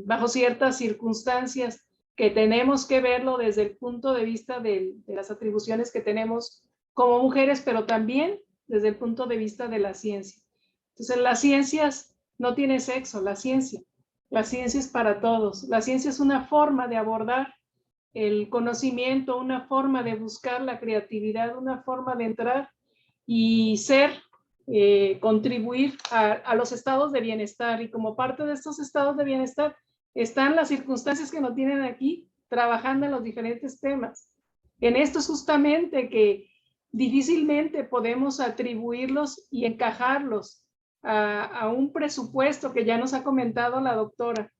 bajo ciertas circunstancias que tenemos que verlo desde el punto de vista de las atribuciones que tenemos como mujeres, pero también desde el punto de vista de la ciencia. Entonces, las ciencias no tienen sexo, la ciencia es para todos. La ciencia es una forma de abordar el conocimiento, una forma de buscar la creatividad, una forma de entrar y contribuir a los estados de bienestar. Y como parte de estos estados de bienestar están las circunstancias que nos tienen aquí trabajando en los diferentes temas. En esto es justamente que difícilmente podemos atribuirlos y encajarlos a un presupuesto que ya nos ha comentado la doctora.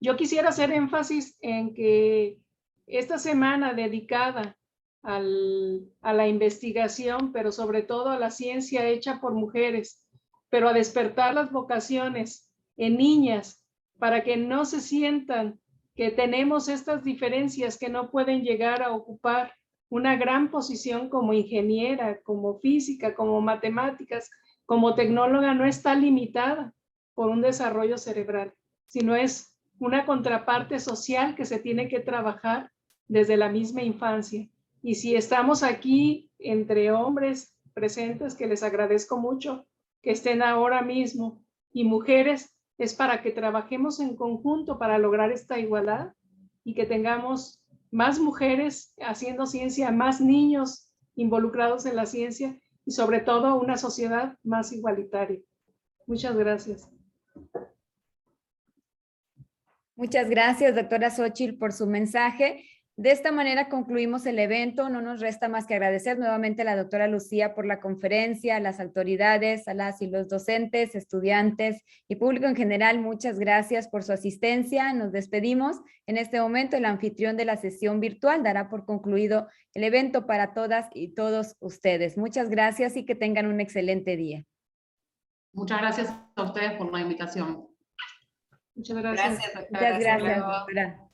Yo quisiera hacer énfasis en que esta semana dedicada a la investigación, pero sobre todo a la ciencia hecha por mujeres, pero a despertar las vocaciones en niñas para que no se sientan que tenemos estas diferencias, que no pueden llegar a ocupar una gran posición como ingeniera, como física, como matemáticas, como tecnóloga, no está limitada por un desarrollo cerebral, sino es una contraparte social que se tiene que trabajar desde la misma infancia. Y si estamos aquí entre hombres presentes, que les agradezco mucho que estén ahora mismo, y mujeres, es para que trabajemos en conjunto para lograr esta igualdad y que tengamos más mujeres haciendo ciencia, más niños involucrados en la ciencia y sobre todo una sociedad más igualitaria. Muchas gracias. Muchas gracias, doctora Xóchitl, por su mensaje. De esta manera concluimos el evento. No nos resta más que agradecer nuevamente a la doctora Lucía por la conferencia, a las autoridades, a las y los docentes, estudiantes y público en general. Muchas gracias por su asistencia. Nos despedimos. En este momento, el anfitrión de la sesión virtual dará por concluido el evento para todas y todos ustedes. Muchas gracias y que tengan un excelente día. Muchas gracias a ustedes por la invitación. Muchas gracias. Gracias, doctora. Muchas Hasta gracias, luego. doctora.